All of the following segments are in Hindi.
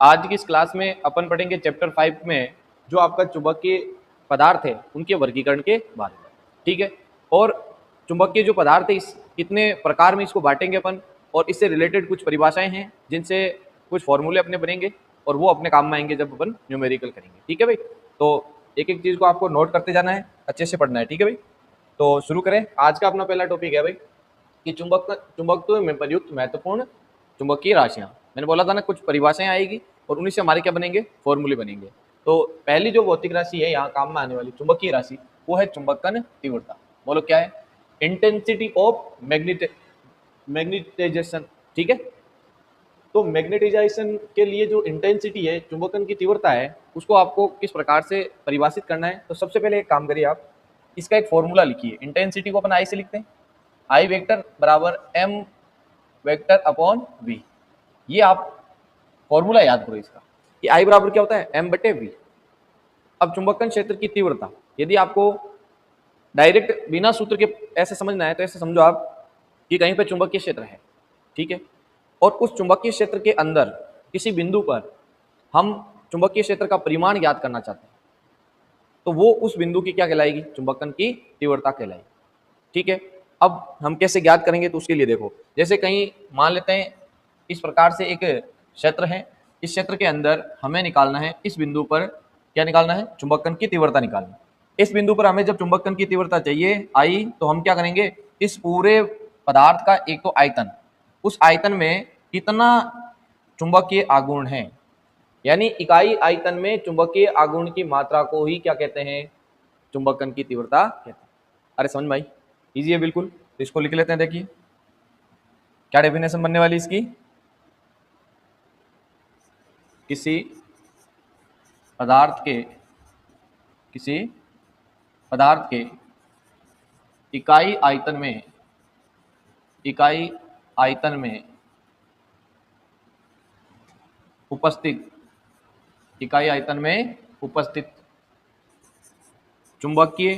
आज की इस क्लास में अपन पढ़ेंगे चैप्टर 5 में जो आपका चुंबकीय पदार्थ है उनके वर्गीकरण के बारे में। ठीक है, और चुंबकीय जो पदार्थ है इस कितने प्रकार में इसको बांटेंगे अपन, और इससे रिलेटेड कुछ परिभाषाएं हैं जिनसे कुछ फॉर्मूले अपने बनेंगे और वो अपने काम में आएंगे जब अपन न्यूमेरिकल करेंगे। ठीक है भाई, तो एक एक चीज को आपको नोट करते जाना है, अच्छे से पढ़ना है। ठीक है भाई, तो शुरू करें। आज का अपना पहला टॉपिक है भाई कि चुंबकत्व में प्रयुक्त महत्वपूर्ण चुंबकीय राशियां। मैंने बोला था ना कुछ परिभाषाएं आएगी और उन्हीं से हमारे क्या बनेंगे, फॉर्मूले बनेंगे। तो पहली जो भौतिक राशि है यहाँ काम में आने वाली चुंबकीय राशि, वो है चुंबकन तीव्रता। बोलो क्या है? Intensity of magnetization. ठीक है, तो मैग्नेटाइजेशन के लिए जो इंटेंसिटी है, चुंबकन की तीव्रता है, उसको आपको किस प्रकार से परिभाषित करना है। तो सबसे पहले एक काम करिए, आप इसका एक फॉर्मूला लिखिए। इंटेंसिटी को अपन आई से लिखते हैं, आई वेक्टर बराबर एम वेक्टर अपॉन वी। ये आप फॉर्मूला याद करो इसका, कि आई बराबर क्या होता है? एम बटे वी। अब चुंबकन क्षेत्र की तीव्रता, यदि आपको डायरेक्ट बिना सूत्र के ऐसे समझना है तो ऐसे समझो आप कि कहीं पे चुंबकीय क्षेत्र है, ठीक है, और उस चुंबकीय क्षेत्र के अंदर किसी बिंदु पर हम चुंबकीय क्षेत्र का परिमाण ज्ञात करना चाहते हैं, तो वो उस बिंदु की क्या कहलाएगी? चुंबकन की तीव्रता कहलाएगी। ठीक है, अब हम कैसे ज्ञात करेंगे? तो उसके लिए देखो, जैसे कहीं मान लेते हैं इस प्रकार से एक क्षेत्र है, इस क्षेत्र के अंदर हमें निकालना है, इस बिंदु पर क्या निकालना है? चुंबकन की तीव्रता निकालनी है। इस बिंदु पर हमें जब चुंबकन की तीव्रता चाहिए आई, तो हम क्या करेंगे? इस पूरे पदार्थ का एक तो आयतन, उस आयतन में कितना चुंबकीय आघूर्ण है, यानी इकाई आयतन में चुंबकीय आघूर्ण की मात्रा को ही क्या कहते हैं? चुंबकन की तीव्रता कहते हैं। अरे समझ भाई, इजी है बिल्कुल। तो इसको लिख लेते हैं। देखिए क्या डेफिनेशन बनने वाली इसकी। किसी पदार्थ के इकाई आयतन में उपस्थित चुंबकीय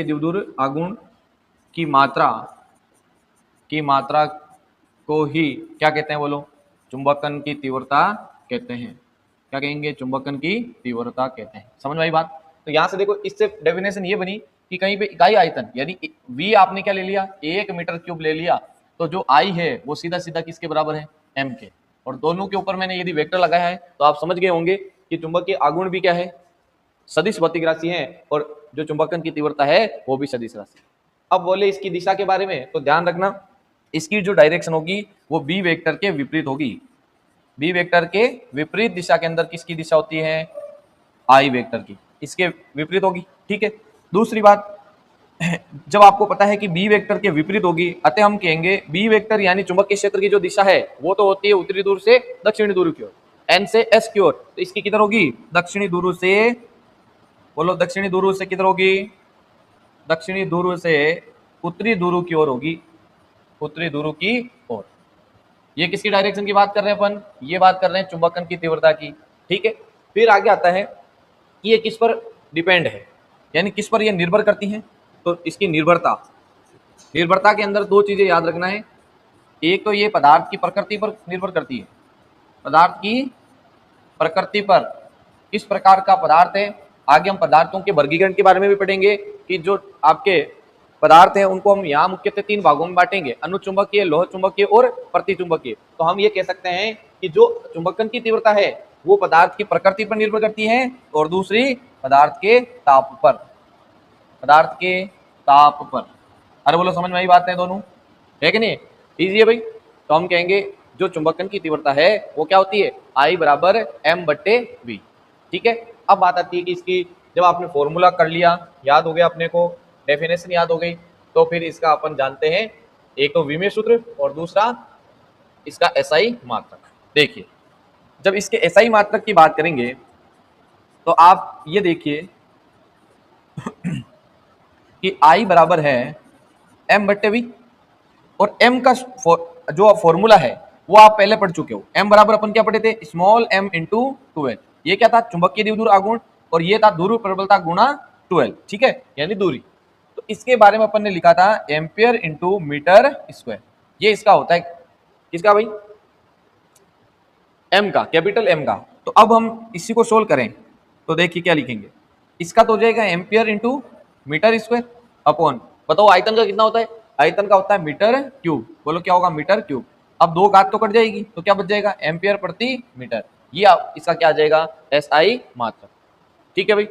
द्विध्रुव आघूर्ण की मात्रा को ही क्या कहते हैं? बोलो, चुंबकन की तीव्रता कहते हैं। क्या कहेंगे? चुंबकन की तीव्रता कहते हैं। समझ में आई बात? तो यहां से देखो, इससे डेफिनेशन ये बनी कि कहीं पे इकाई आयतन यानी v आपने क्या ले लिया? 1 मीटर क्यूब ले लिया, तो जो I है वो सीधा सीधा किसके बराबर है? m के। और दोनों के ऊपर मैंने यदि वेक्टर लगाया है तो आप समझ गए होंगे कि चुंबकीय आघूर्ण भी क्या है? सदिश भौतिक राशि है, और जो चुंबकन की तीव्रता है वो भी सदिश राशि। अब बोले इसकी दिशा के बारे में, तो ध्यान रखना इसकी जो डायरेक्शन होगी वो बी वेक्टर के विपरीत होगी। बी वेक्टर के विपरीत दिशा के अंदर किसकी दिशा होती है? आई वेक्टर की, इसके विपरीत होगी। ठीक है, दूसरी बात, जब आपको पता है कि बी वेक्टर के विपरीत होगी, अतः हम कहेंगे बी वेक्टर यानी चुंबकीय क्षेत्र की जो दिशा है वो तो होती है उत्तरी ध्रुव से दक्षिणी ध्रुव की ओर, एन से एस की ओर। तो इसकी किधर होगी? दक्षिणी ध्रुव से। बोलो, दक्षिणी ध्रुव से किधर होगी? दक्षिणी ध्रुव से उत्तरी ध्रुव की ओर होगी, उत्तरी ध्रुव की ओर। ये किसकी डायरेक्शन की बात कर रहे हैं अपन? ये बात कर रहे हैं चुंबकन की तीव्रता की। ठीक है, फिर आगे आता है कि ये किस पर डिपेंड है, यानी किस पर ये निर्भर करती है। तो इसकी निर्भरता के अंदर दो चीजें याद रखना है। एक तो ये पदार्थ की प्रकृति पर निर्भर करती है, पदार्थ की प्रकृति पर, किस प्रकार का पदार्थ है। आगे हम पदार्थों के वर्गीकरण के बारे में भी पढ़ेंगे कि जो आपके पदार्थ हैं उनको हम यहाँ मुख्यतः 3 भागों में बांटेंगे, अनुचुंबकीय, लोह चुंबकीय और प्रतिचुंबकीय। तो हम ये कह सकते हैं कि जो चुंबकन की तीव्रता है वो पदार्थ की प्रकृति पर निर्भर करती है, और दूसरी पदार्थ के ताप पर। अरे बोलो, समझ में आई बात है? दोनों है कि नहीं? इजी है भाई। तो हम कहेंगे जो चुंबकन की तीव्रता है वो क्या होती है? आई बराबर एम बटे वी। ठीक है, अब बात आती है कि इसकी जब आपने फॉर्मूला कर लिया, याद हो गया अपने को, डेफिनेशन याद हो गई, तो फिर इसका अपन जानते हैं एक तो विमेय सूत्र और दूसरा इसका एसआई मात्रक। देखिए, जब इसके एसआई मात्रक की बात करेंगे तो आप ये देखिए कि आई बराबर है एम बटे वी, और एम का जो फॉर्मूला है वो आप पहले पढ़ चुके हो। एम बराबर अपन क्या पढ़े थे? Small M into 12। ये क्या था? चुंबकीय द्विध्रुव आघूर्ण, और ये था ध्रुव प्रबलता गुणा 12। ठीक है, यानी दूरी। तो इसके बारे में अपन ने लिखा था एम्पियर इंटू मीटर स्क्वायर। ये इसका होता है किसका भाई? एम का, कैपिटल एम का। तो अब हम इसी को सोल्व करें तो देखिए क्या लिखेंगे, इसका तो हो जाएगा ampere into metre square upon, बताओ आयतन का कितना होता है? आयतन का होता है मीटर क्यूब। बोलो क्या होगा? Metre cube. अब दो घात तो कट जाएगी तो क्या बच जाएगा? एम्पियर प्रति मीटर। ये इसका क्या आ जाएगा? एसआई मात्रक। ठीक है भाई,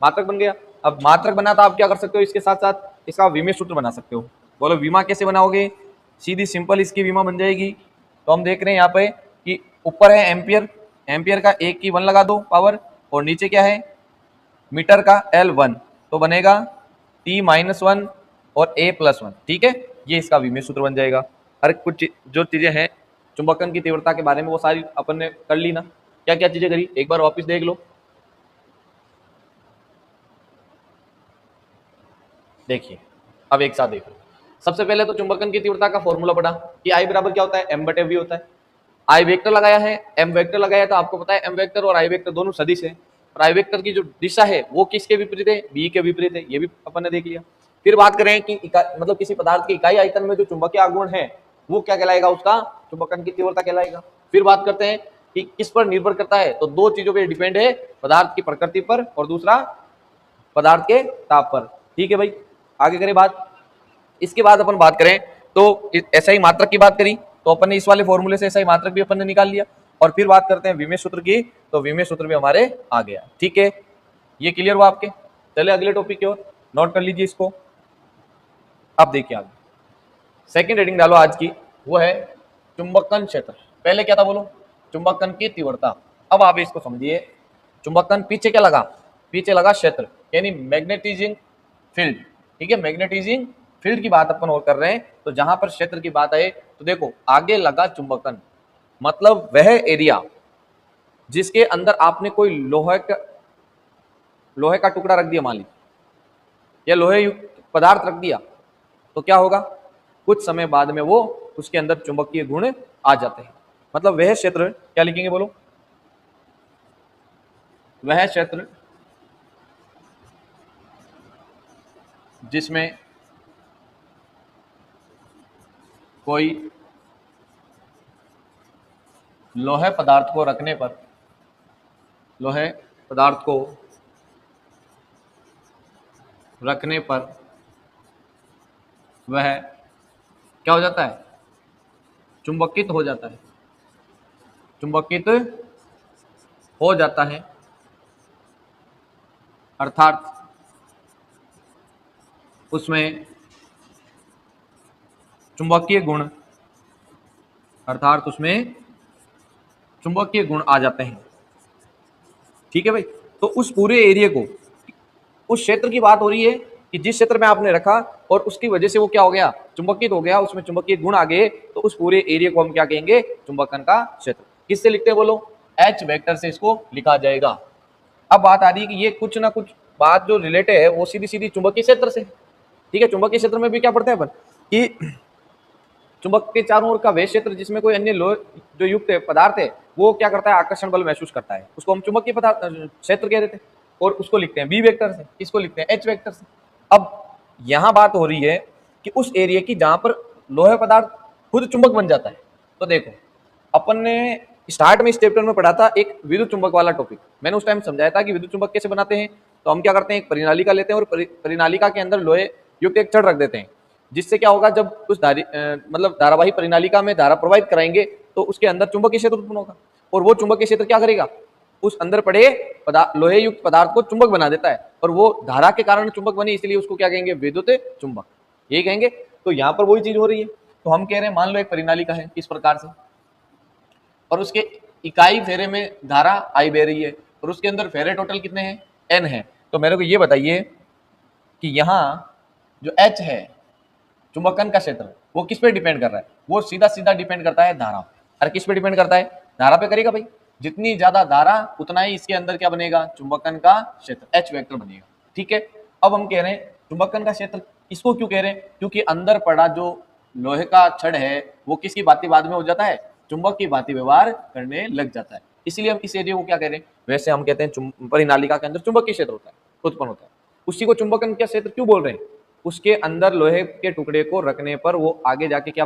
मात्रक बन गया। अब मात्रक बना तो आप क्या कर सकते हो, इसके साथ साथ इसका विमेय सूत्र बना सकते हो। बोलो विमा कैसे बनाओगे? सीधी सिंपल इसकी विमा बन जाएगी। तो हम देख रहे हैं यहाँ पे कि ऊपर है एम्पियर, एम्पियर का एक की 1 लगा दो पावर, और नीचे क्या है? मीटर का L1, तो बनेगा T-1 और A+1। ठीक है, ये इसका विमेय सूत्र बन जाएगा। हर कुछ जो चीजें हैं चुंबकन की तीव्रता के बारे में वो सारी अपन ने कर ली ना। क्या क्या चीजें करी एक बार वापस देख लो। देखिए अब एक साथ देखो। सबसे पहले तो चुंबकन की तीव्रता का फॉर्मूला पढ़ा कि आई बराबर क्या होता है? m/v होता है। आई वेक्टर लगाया है, m वेक्टर लगाया, तो आपको पता है m वेक्टर और आई वेक्टर दोनों सदिश है, और आई वेक्टर की जो दिशा है वो किसके विपरीत है? b के विपरीत है। ये भी अपन ने देख लिया। फिर बात करें कि मतलब किसी पदार्थ के इकाई आयतन में जो चुंबकीय आघूर्ण है वो क्या कहलाएगा? उसका चुंबकन की तीव्रता कहलाएगा। फिर बात करते हैं कि किस पर निर्भर करता है, तो दो चीजों पर डिपेंड है, पदार्थ की प्रकृति पर और दूसरा पदार्थ के ताप पर। ठीक है भाई, आगे करें बात। इसके बाद अपन बात करें तो एसआई मात्रक की बात करी, तो अपन ने इस वाले फॉर्मूले से एसआई मात्रक भी अपन ने निकाल लिया। और फिर बात करते हैं विमेय सूत्र की, तो विमेय सूत्र भी हमारे आ गया। ठीक है, ये क्लियर हुआ आपके? चले अगले टॉपिक की ओर, नोट कर लीजिए इसको। अब देखिए आगे सेकंड हेडिंग डालो आज की, वो है चुंबकन क्षेत्र। पहले क्या था बोलो? चुंबकन की तीव्रता। अब आप इसको समझिए, चुंबकन पीछे क्या लगा? पीछे लगा क्षेत्र, यानी मैग्नेटाइजिंग फील्ड। ठीक है, मैग्नेटाइजिंग फील्ड की बात अपन और कर रहे हैं। तो जहां पर क्षेत्र की बात आए तो देखो आगे लगा चुंबकन, मतलब वह एरिया जिसके अंदर आपने कोई लोहे का टुकड़ा रख दिया मान लीजिए, या लोहे युक्त पदार्थ रख दिया, तो क्या होगा? कुछ समय बाद में वो उसके अंदर चुंबकीय गुण आ जाते हैं। मतलब वह क्षेत्र, क्या लिखेंगे बोलो? वह क्षेत्र जिसमें कोई लोहे पदार्थ को रखने पर, लोहे पदार्थ को रखने पर वह क्या हो जाता है? चुंबकित हो जाता है, चुंबकित हो जाता है। अर्थात उसमें चुंबकीय गुण, अर्थात उसमें चुंबकीय गुण आ जाते हैं। ठीक है भाई, तो उस पूरे एरिया को, उस क्षेत्र की बात हो रही है कि जिस क्षेत्र में आपने रखा और उसकी वजह से वो क्या हो गया? चुंबकित हो गया, उसमें चुंबकीय गुण आ गए, तो उस पूरे एरिया को हम क्या कहेंगे? चुंबकन का क्षेत्र। किससे लिखते हैं बोलो? H वेक्टर से इसको लिखा जाएगा। अब बात आ रही है कि ये कुछ ना कुछ बात जो रिलेटेड है वो सीधी सीधी चुंबकीय क्षेत्र से। ठीक है, चुंबकीय क्षेत्र में भी क्या पढ़ते हैं अपन कि चुंबक के चारों ओर का वह क्षेत्र जिसमें कोई अन्य लोह जो युक्त पदार्थ है वो क्या करता है? आकर्षण बल महसूस करता है, उसको हम चुंबकीय पदार्थ क्षेत्र कह देते हैं, और उसको लिखते हैं बी वेक्टर से, इसको लिखते हैं एच वेक्टर से। अब यहाँ बात हो रही है कि उस एरिया की जहां पर लोहे पदार्थ खुद चुंबक बन जाता है। तो देखो अपन ने स्टार्ट में इस चैप्टर में पढ़ा था एक विद्युत चुंबक वाला टॉपिक, मैंने उस टाइम समझाया था कि विद्युत चुंबक कैसे बनाते हैं। तो हम क्या करते हैं? एक परिनालिका लेते हैं और परिनालिका के अंदर लोहे युक्त एक छड़ रख देते हैं, जिससे क्या होगा? जब उस मतलब धारावाही परिनालिका में धारा प्रवाहित कराएंगे तो उसके अंदर चुंबकीय क्षेत्र उत्पन्न होगा, और वो चुंबकीय क्षेत्र क्या करेगा? उस अंदर पड़े लोहे युक्त पदार्थ को चुंबक बना देता है, और वो धारा के कारण चुंबक बनी, इसलिए उसको क्या कहेंगे? विद्युत चुंबक, यही कहेंगे। तो यहाँ पर वही चीज हो रही है। तो हम कह रहे हैं मान लो एक परिनालिका है इस प्रकार से, और उसके इकाई फेरे में धारा आई बह रही है, और उसके अंदर फेरे टोटल कितने हैं? n है। तो मेरे को ये बताइए कि यहाँ जो h है चुंबकन का क्षेत्र, वो किस पे डिपेंड कर रहा है? वो सीधा सीधा डिपेंड करता है धारा। अरे किस पे डिपेंड करता है? धारा पे करेगा भाई। जितनी ज्यादा धारा उतना ही इसके अंदर क्या बनेगा? चुंबकन का क्षेत्र H वेक्टर बनेगा। ठीक है, अब हम कह रहे हैं चुंबकन का क्षेत्र, इसको क्यों कह रहे हैं? क्योंकि अंदर पड़ा जो लोहे का छड़ है वो किसकी भांति बाद में हो जाता है? चुंबक की भांति व्यवहार करने लग जाता है। इसलिए हम इस एरिया को क्या कह रहे हैं? वैसे हम कहते हैं परिनालिका के अंदर चुंबकीय क्षेत्र होता है, उत्पन्न होता है। उसी को चुंबकन का क्षेत्र क्यों बोल रहे हैं? उसके अंदर लोहे के टुकड़े को रखने पर वो आगे जाके क्या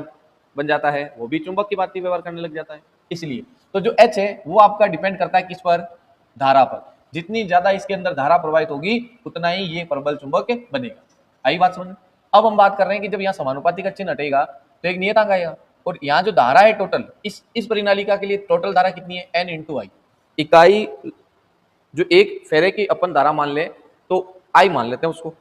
बन जाता है, वो भी चुंबक की भांति व्यवहार करने लग जाता है। इसलिए तो जो H है वो आपका डिपेंड करता है किस पर, धारा पर। जितनी ज्यादा इसके अंदर धारा प्रवाहित होगी उतना ही ये प्रबल चुंबक बनेगा। आई बात समझ। अब हम बात कर रहे हैं कि जब यहाँ समानुपाती का चिन्ह हटेगा तो एक नियतांक आएगा, और यहाँ जो धारा है टोटल इस परिनालिका के लिए टोटल धारा कितनी है, N इंटू आई। इकाई जो एक फेरे की अपन धारा मान ले तो आई मान लेते हैं उसको,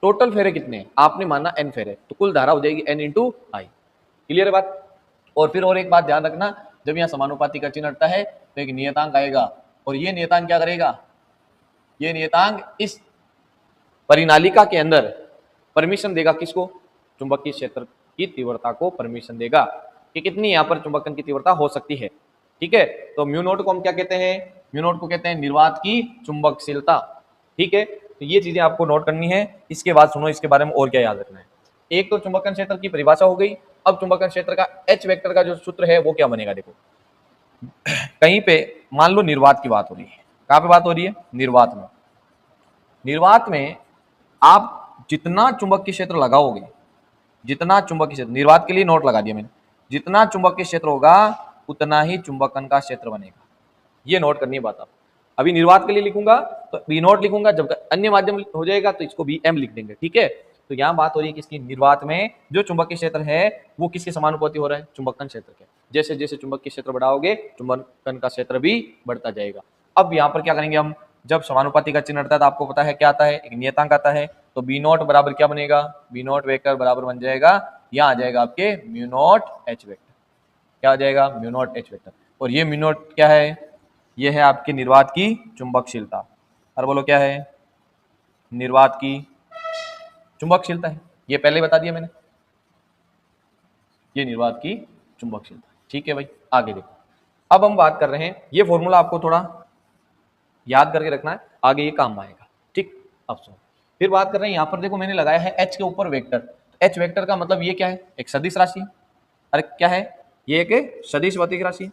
टोटल फेरे कितने हैं आपने माना N फेरे, तो कुल धारा हो जाएगी N इंटू आई। क्लियर है बात। और फिर और एक बात ध्यान रखना, जब यहाँ समानुपाती का चिन्ह हटता है तो एक नियतांक आएगा, और ये नियतांक क्या करेगा, ये नियतांक इस परिनालिका के अंदर परमिशन देगा किसको, चुंबकीय क्षेत्र की तीव्रता को परमिशन देगा कि कितनी यहाँ पर चुंबकन की तीव्रता हो सकती है। ठीक है, तो म्यू नोट को हम क्या कहते हैं, म्यू नोट को कहते हैं निर्वात की चुंबकशीलता। ठीक है, तो ये चीजें आपको नोट करनी है। इसके बाद सुनो इसके बारे में और क्या याद रखना है। एक तो चुंबकन क्षेत्र की परिभाषा हो गई। अब चुंबकन क्षेत्र का H वेक्टर का जो सूत्र है वो क्या बनेगा, देखो कहीं पे मान लो निर्वात की बात हो रही है, कहाँ पे बात हो रही है, निर्वात में। निर्वात में आप जितना चुंबकीय क्षेत्र लगाओगे, जितना चुंबकीय क्षेत्र, निर्वात के लिए नोट लगा दिया मैंने, जितना चुंबकीय क्षेत्र होगा उतना ही चुंबकन का क्षेत्र बनेगा। ये नोट करनी है बात आप। अभी निर्वात के लिए लिखूंगा तो बी नोट लिखूंगा, जब अन्य माध्यम हो जाएगा तो इसको बी एम लिख देंगे। ठीक है, तो यहाँ बात हो रही है कि इसकी निर्वात में जो चुंबकीय क्षेत्र है वो किसके समानुपाती हो रहा है, चुंबकन क्षेत्र के। जैसे जैसे चुंबकीय क्षेत्र बढ़ाओगे चुंबकन का क्षेत्र भी बढ़ता जाएगा। अब यहाँ पर क्या करेंगे हम, जब समानुपाती का चिन्ह आता है तो आपको पता है क्या आता है, एक नियतांक आता है। तो बी नोट बराबर क्या बनेगा, बी नोट वेक्टर बराबर बन जाएगा, यहाँ आ जाएगा आपके म्यू नोट एच वेक्टर। क्या आ जाएगा, म्यू नोट एच वेक्टर। और ये म्यू नोट क्या है, ये है आपकी निर्वात की चुंबकशीलता। और बोलो क्या है, निर्वात की चुंबकशीलता है। ये पहले बता दिया मैंने, ये निर्वात की चुंबकशीलता। ठीक है भाई, आगे देखो। अब हम बात कर रहे हैं, ये फॉर्मूला आपको थोड़ा याद करके रखना है, आगे ये काम आएगा। ठीक, अब सुनो, फिर बात कर रहे हैं यहाँ पर देखो मैंने लगाया है H के ऊपर वेक्टर। H वेक्टर का मतलब ये क्या है, एक सदिश राशि है। अरे क्या है, ये एक सदिश भौतिक राशि है।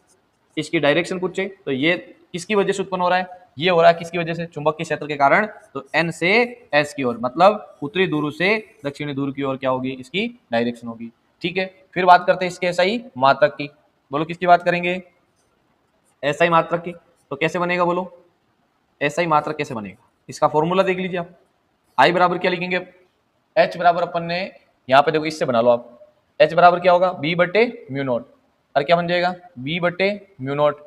इसकी डायरेक्शन पूछे तो ये किसकी वजह से उत्पन्न हो रहा है, ये हो रहा है किसकी वजह से, चुंबकीय क्षेत्र के कारण। तो N से S की ओर, मतलब उत्तरी ध्रुव से दक्षिणी ध्रुव की ओर क्या होगी, इसकी डायरेक्शन होगी। ठीक है, फिर बात करते हैं इसके SI मात्रक की। बोलो किसकी बात करेंगे, SI मात्रक की। तो कैसे बनेगा बोलो, SI मात्रक कैसे बनेगा, इसका फॉर्मूला देख लीजिए आप। I बराबर क्या लिखेंगे, H बराबर अपन ने यहाँ पे देखो इससे बना लो आप, H बराबर क्या होगा, B बटे म्यू नोट। और क्या बन जाएगा, B बटे म्यू नोट।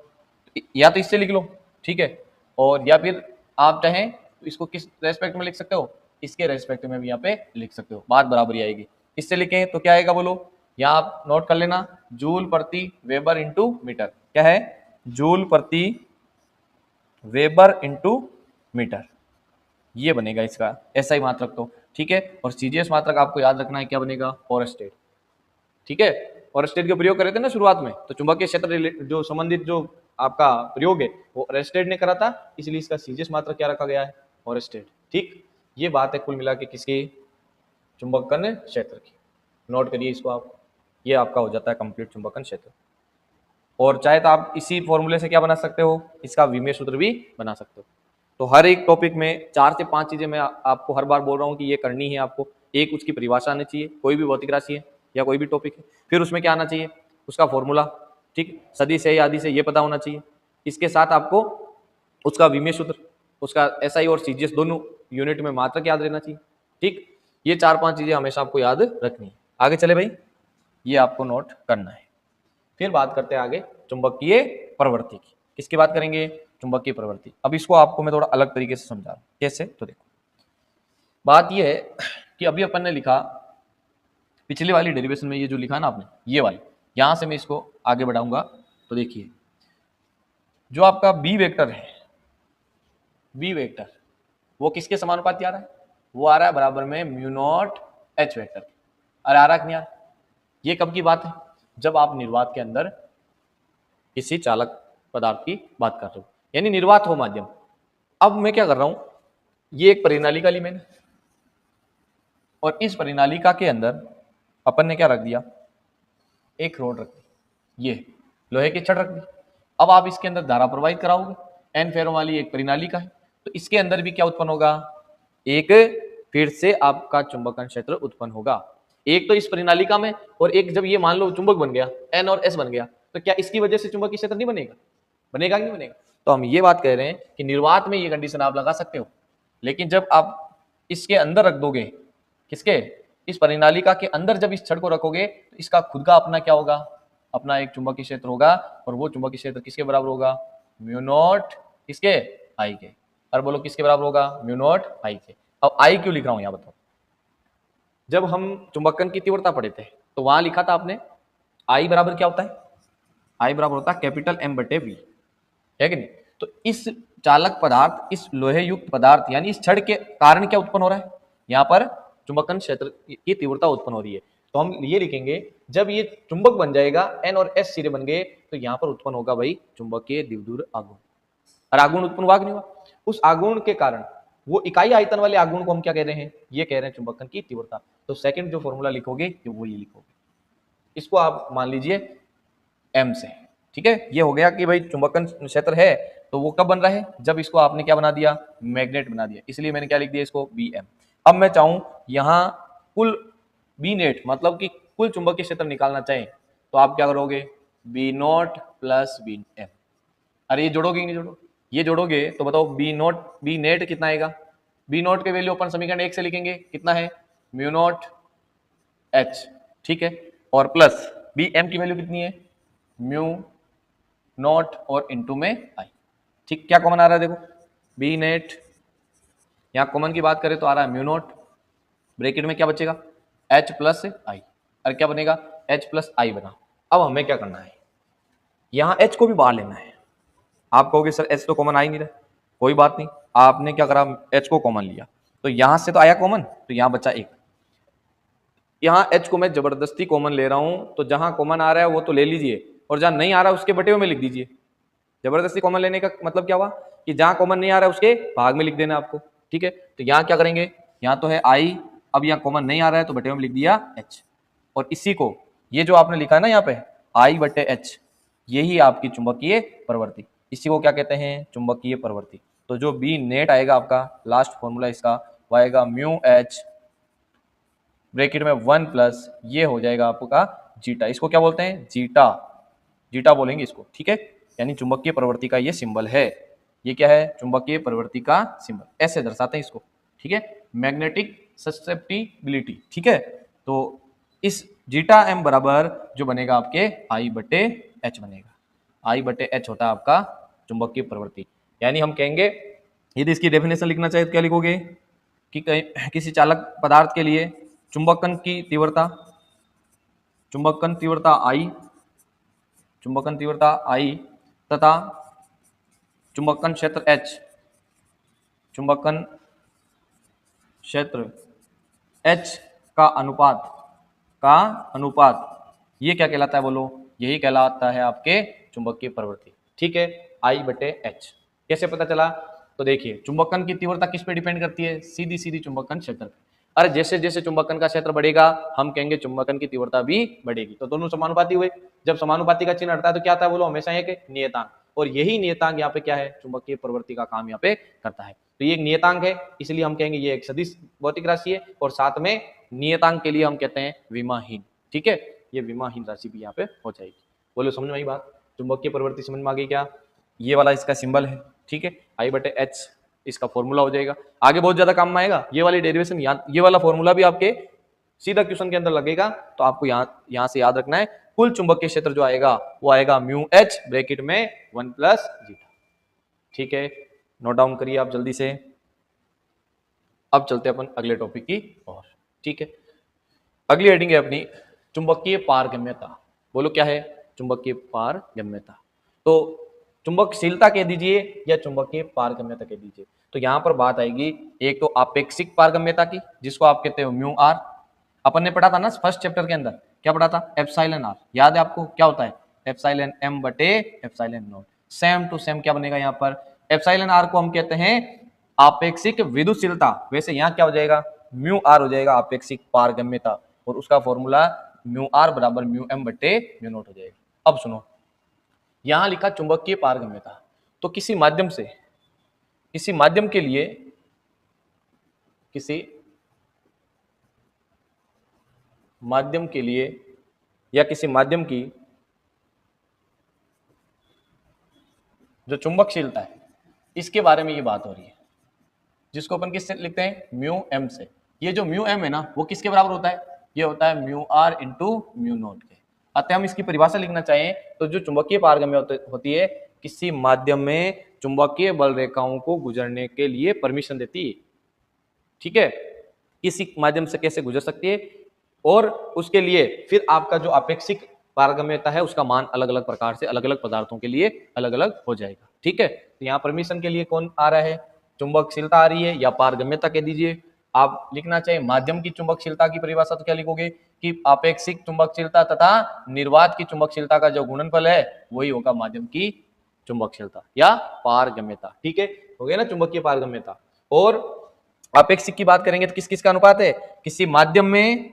या तो इससे लिख लो, ठीक है, और या फिर आप चाहें तो इसको किस रेस्पेक्ट में लिख सकते हो, इसके रेस्पेक्ट में भी यहाँ पे लिख सकते हो, बात बराबर ही आएगी। इससे लिखें तो क्या आएगा बोलो, यहाँ आप नोट कर लेना, जूल प्रति वेबर इंटू मीटर। क्या है, जूल प्रति वेबर इंटू मीटर, ये बनेगा इसका SI मात्रक। तो ठीक है, और CGS मात्रक आपको याद रखना है क्या बनेगा, ओरेस्टेड। ठीक है, ओरेस्टेड का प्रयोग करे थे ना शुरुआत में, तो चुंबकीय क्षेत्र जो संबंधित जो आपका प्रयोग है वो ओरेस्टेड ने करा था, इसलिए इसका CGS मात्रक क्या रखा गया है, ओरेस्टेड। ठीक, ये बात है कुल मिला के किसकी, चुंबकन क्षेत्र की। नोट करिए इसको आप, ये आपका हो जाता है कंप्लीट चुंबकन क्षेत्र। और चाहे तो आप इसी फॉर्मूले से क्या बना सकते हो, इसका विमेय सूत्र भी बना सकते हो। तो हर एक टॉपिक में 4 से 5 चीजें मैं आपको हर बार बोल रहा हूँ कि ये करनी है आपको। एक, उसकी परिभाषा आनी चाहिए, कोई भी भौतिक राशि है या कोई भी टॉपिक है। फिर उसमें क्या आना चाहिए, उसका फॉर्मूला, ठीक, सदी से आदि से ये पता होना चाहिए। इसके साथ आपको उसका विमेय सूत्र, उसका SI और CGS दोनों यूनिट में मात्रक याद रहना चाहिए। ठीक, ये 4-5 चीजें हमेशा आपको याद रखनी है। आगे चले भाई, ये आपको नोट करना है। फिर बात करते हैं आगे चुंबकीय प्रवृत्ति की। किसकी बात करेंगे, चुंबकीय प्रवृत्ति। अब इसको आपको मैं थोड़ा अलग तरीके से समझा रहा हूं, कैसे, तो देखो बात ये है कि अभी अपन ने लिखा पिछले वाली डेरिवेशन में, ये जो लिखा ना आपने, ये वाली, यहां से मैं इसको आगे बढ़ाऊंगा। तो देखिए जो आपका बी वेक्टर है, बी वेक्टर वो किसके समानुपाती आ रहा है, वो आ रहा है बराबर में म्यू नॉट एच वेक्टर। अरे आ रहा है कि नहीं आ रहा, ये कब की बात है, जब आप निर्वात के अंदर किसी चालक पदार्थ की बात कर रहे हो, यानी निर्वात हो माध्यम। अब मैं क्या कर रहा हूं, ये एक परिनालिका ली मैंने, और इस परिनालिका के अंदर अपन ने क्या रख दिया, एक रोड रख दी, ये लोहे की छड़ रख दी। अब आप इसके अंदर धारा प्रवाहित कराओगे, एन फेरों वाली एक परिनालिका है, तो इसके अंदर भी क्या उत्पन्न होगा, एक फिर से आपका चुंबकन क्षेत्र उत्पन्न होगा। एक तो इस परिनालिका में, और एक जब ये मान लो चुंबक बन गया, N और S बन गया, तो क्या इसकी वजह से चुंबकीय क्षेत्र नहीं बनेगा? बनेगा कि नहीं बनेगा? तो हम ये बात कह रहे हैं कि निर्वात में ये कंडीशन आप लगा सकते हो, लेकिन जब आप इसके अंदर रख दोगे, किसके, इस परिनालिका के अंदर जब इस छड़ को रखोगे, तो इसका खुद का अपना क्या होगा, अपना एक चुंबकीय क्षेत्र होगा, और वो चुंबकीय क्षेत्र किसके बराबर होगा, म्यू नॉट किसके, आई के। और बोलो किसके बराबर होगा, म्यू नॉट आई के। अब आई क्यों लिख रहा हूं यहां बताओ, जब हम चुंबकन की तीव्रता पढ़े थे तो वहां लिखा था आपने आई बराबर क्या होता है, आई बराबर होता है कैपिटल M बटे V, है कि नहीं? तो इस चालक पदार्थ, इस लोहे युक्त पदार्थ यानी इस छड़ के कारण क्या उत्पन्न हो रहा है, यहाँ पर चुंबकन क्षेत्र की तीव्रता उत्पन्न हो रही है। तो हम ये लिखेंगे जब ये चुंबक बन जाएगा, N और S सिरे बन गए, तो यहाँ पर उत्पन्न होगा भाई चुंबकीय द्विध्रुव आघूर्ण। और आघूर्ण उत्पन्न हुआ कि नहीं हुआ? उस आघूर्ण के कारण, वो इकाई आयतन वाले आघूर्ण को हम क्या कह रहे हैं, ये कह रहे हैं चुंबकन की तीव्रता। तो सेकंड जो फॉर्मूला लिखोगे वो ये लिखोगे, इसको आप मान लीजिए M से, ठीक है। ये हो गया कि भाई चुंबकन क्षेत्र है, तो वो कब बन रहा है, जब इसको आपने क्या बना दिया, मैग्नेट बना दिया, इसलिए मैंने क्या लिख दिया इसको Bm। अब मैं चाहूं यहाँ कुल बी नेट मतलब कि कुल चुंबकीय क्षेत्र निकालना चाहें, तो आप क्या करोगे, B naught plus B M. अरे ये जोड़ोगे नहीं, जोड़ो, ये जोड़ोगे तो बताओ बी नेट कितना आएगा, बी नॉट के वैल्यू अपन समीकरण 1 से लिखेंगे, कितना है, म्यू नॉट एच, ठीक है, और प्लस बी एम की वैल्यू कितनी है, म्यू नॉट और इंटू में आई, ठीक। क्या कॉमन आ रहा है देखो, बी नेट, यहां कॉमन की बात करें तो आ रहा है म्यू नॉट, ब्रैकेट में क्या बचेगा, एच प्लस आई, और क्या बनेगा, एच प्लस आई बना। अब हमें क्या करना है, यहां एच को भी बाहर लेना है। आप कहोगे सर एच तो कॉमन आ ही नहीं रहा, कोई बात नहीं, आपने क्या करा, एच को कॉमन लिया, तो यहां से तो आया कॉमन, तो यहां बचा एक, यहां एच को मैं जबरदस्ती कॉमन ले रहा हूं, तो जहां कॉमन आ रहा है वो तो ले लीजिए, और जहां नहीं आ रहा है उसके बटे में लिख दीजिए। जबरदस्ती कॉमन लेने का मतलब क्या हुआ कि जहां कॉमन नहीं आ रहा है उसके भाग में लिख देना आपको, ठीक है। तो यहां क्या करेंगे, यहां तो है आई, अब यहाँ कॉमन नहीं आ रहा है तो बटे में लिख दिया एच, और इसी को, ये जो आपने लिखा है ना यहाँ पे आई बटे एच, यही आपकी चुंबकीय प्रवृत्ति, इसी को क्या कहते हैं, चुंबकीय प्रवृत्ति। तो जो बी नेट आएगा आपका लास्ट फॉर्मूला इसका, वो आएगा म्यू एच ब्रैकेट में 1 प्लस ये हो जाएगा आपका जीटा, इसको क्या बोलते हैं, जीटा, जीटा बोलेंगे इसको, ठीक है। यानी चुंबकीय प्रवृत्ति का ये सिंबल है, ये क्या है, चुंबकीय प्रवृत्ति का सिंबल, ऐसे दर्शाते हैं इसको, ठीक है, मैग्नेटिक ससेप्टिबिलिटी, ठीक है। तो इस जीटा एम बराबर जो बनेगा आपके आई बटे एच बनेगा, आई बटे एच होता है आपका चुंबकीय प्रवृत्ति। यानी हम कहेंगे, यदि इसकी डेफिनेशन लिखना चाहे तो क्या लिखोगे कि किसी चालक पदार्थ के लिए चुंबकन की तीव्रता, चुंबकन तीव्रता आई, चुंबकन तीव्रता आई तथा चुंबकन क्षेत्र H, चुंबकन क्षेत्र H का अनुपात ये क्या कहलाता है बोलो, यही कहलाता है आपके चुंबकीय प्रवृत्ति, ठीक है, आई बटे एच। कैसे पता चला, तो देखिए चुंबकन की तीव्रता किस पे डिपेंड करती है, सीधी सीधी चुंबकन क्षेत्र पे। अरे जैसे जैसे चुंबकन का क्षेत्र बढ़ेगा हम कहेंगे चुंबकन की तीव्रता भी बढ़ेगी, तो दोनों समानुपाती हुए। जब समानुपाती का चिन्ह हटता है तो क्या आता है बोलो, हमेशा एक नियतांक, और यही नियतांक यहाँ पे क्या है, चुंबकीय प्रवृत्ति का काम यहाँ पे करता है। तो ये एक नियतांक है, इसलिए हम कहेंगे ये एक सदिश भौतिक राशि है, और साथ में नियतांक के लिए हम कहते हैं विमाहीन, ठीक है, ये विमाहीन राशि भी यहाँ पे हो जाएगी। बोलो समझ में आई बात, चुंबकीय प्रवृत्ति समझ में आ गई क्या, ये वाला इसका सिंबल है, ठीक है, आई बटे एच इसका फॉर्मूला हो जाएगा। आगे बहुत ज्यादा काम में आएगा ये वाली डेरिवेशन, ये वाला फॉर्मूला भी आपके सीधा क्वेश्चन के अंदर लगेगा, तो आपको यहाँ से याद रखना है, कुल चुंबकीय क्षेत्र जो आएगा वो आएगा म्यू एच ब्रैकेट में 1 प्लस जीटा, ठीक है, नोट डाउन करिए आप जल्दी से। अब चलते अपन अगले टॉपिक की ओर, ठीक है। अगली हेडिंग है अपनी चुंबकीय पारगम्यता। बोलो क्या है, चुंबकीय पारगम्यता। तो चुंबकशीलता कह दीजिए या चुंबकीय पारगम्यता कह दीजिए, तो यहां पर बात आएगी एक तो आपेक्षिक पारगम्यता की, जिसको आप कहते हो म्यू आर। अपन ने पढ़ा था ना फर्स्ट चैप्टर के अंदर, क्या पढ़ा था, एप्सिलॉन आर, याद है आपको क्या होता है, एप्सिलॉन एम बटे epsilon naught. Same to same क्या बनेगा यहाँ पर, एप्सिलॉन आर को हम कहते हैं आपेक्षिक विद्युतशीलता, वैसे यहाँ क्या हो जाएगा, म्यू आर हो जाएगा आपेक्षिक पारगम्यता, और उसका फॉर्मूला म्यू आर बराबर म्यू एम बटे म्यू नॉट हो जाएगा। अब सुनो, यहां लिखा चुंबकीय पारगम्यता, तो किसी माध्यम के लिए किसी माध्यम के लिए या किसी माध्यम की जो चुंबकशीलता है इसके बारे में ये बात हो रही है, जिसको अपन किससे लिखते हैं, म्यू एम से। ये जो म्यू एम है ना वो किसके बराबर होता है, ये होता है mu R into mu naught के। अतः हम इसकी परिभाषा लिखना चाहें तो जो चुंबकीय पारगम्य होती है किसी माध्यम में चुंबकीय बल रेखाओं को गुजरने के लिए परमिशन देती है। ठीक है, किसी माध्यम से कैसे गुजर सकती है, और उसके लिए फिर आपका जो अपेक्षिक पारगम्यता है उसका मान अलग अलग प्रकार से अलग अलग पदार्थों के लिए अलग अलग हो जाएगा। ठीक है, तो यहाँ परमिशन के लिए कौन आ रहा है, चुंबकशीलता आ रही है या पारगम्यता कह दीजिए। आप लिखना चाहिए माध्यम की चुंबकशीलता की परिभाषा तो क्या लिखोगे कि अपेक्षिक चुंबकशीलता तथा निर्वात की चुंबकशीलता का जो गुणनफल है वही होगा माध्यम की चुंबकशीलता या पारगम्यता। ठीक है, हो गया ना चुंबकीय पारगम्यता। और अपेक्षिक की बात करेंगे तो किस किस का अनुपात है, किसी माध्यम में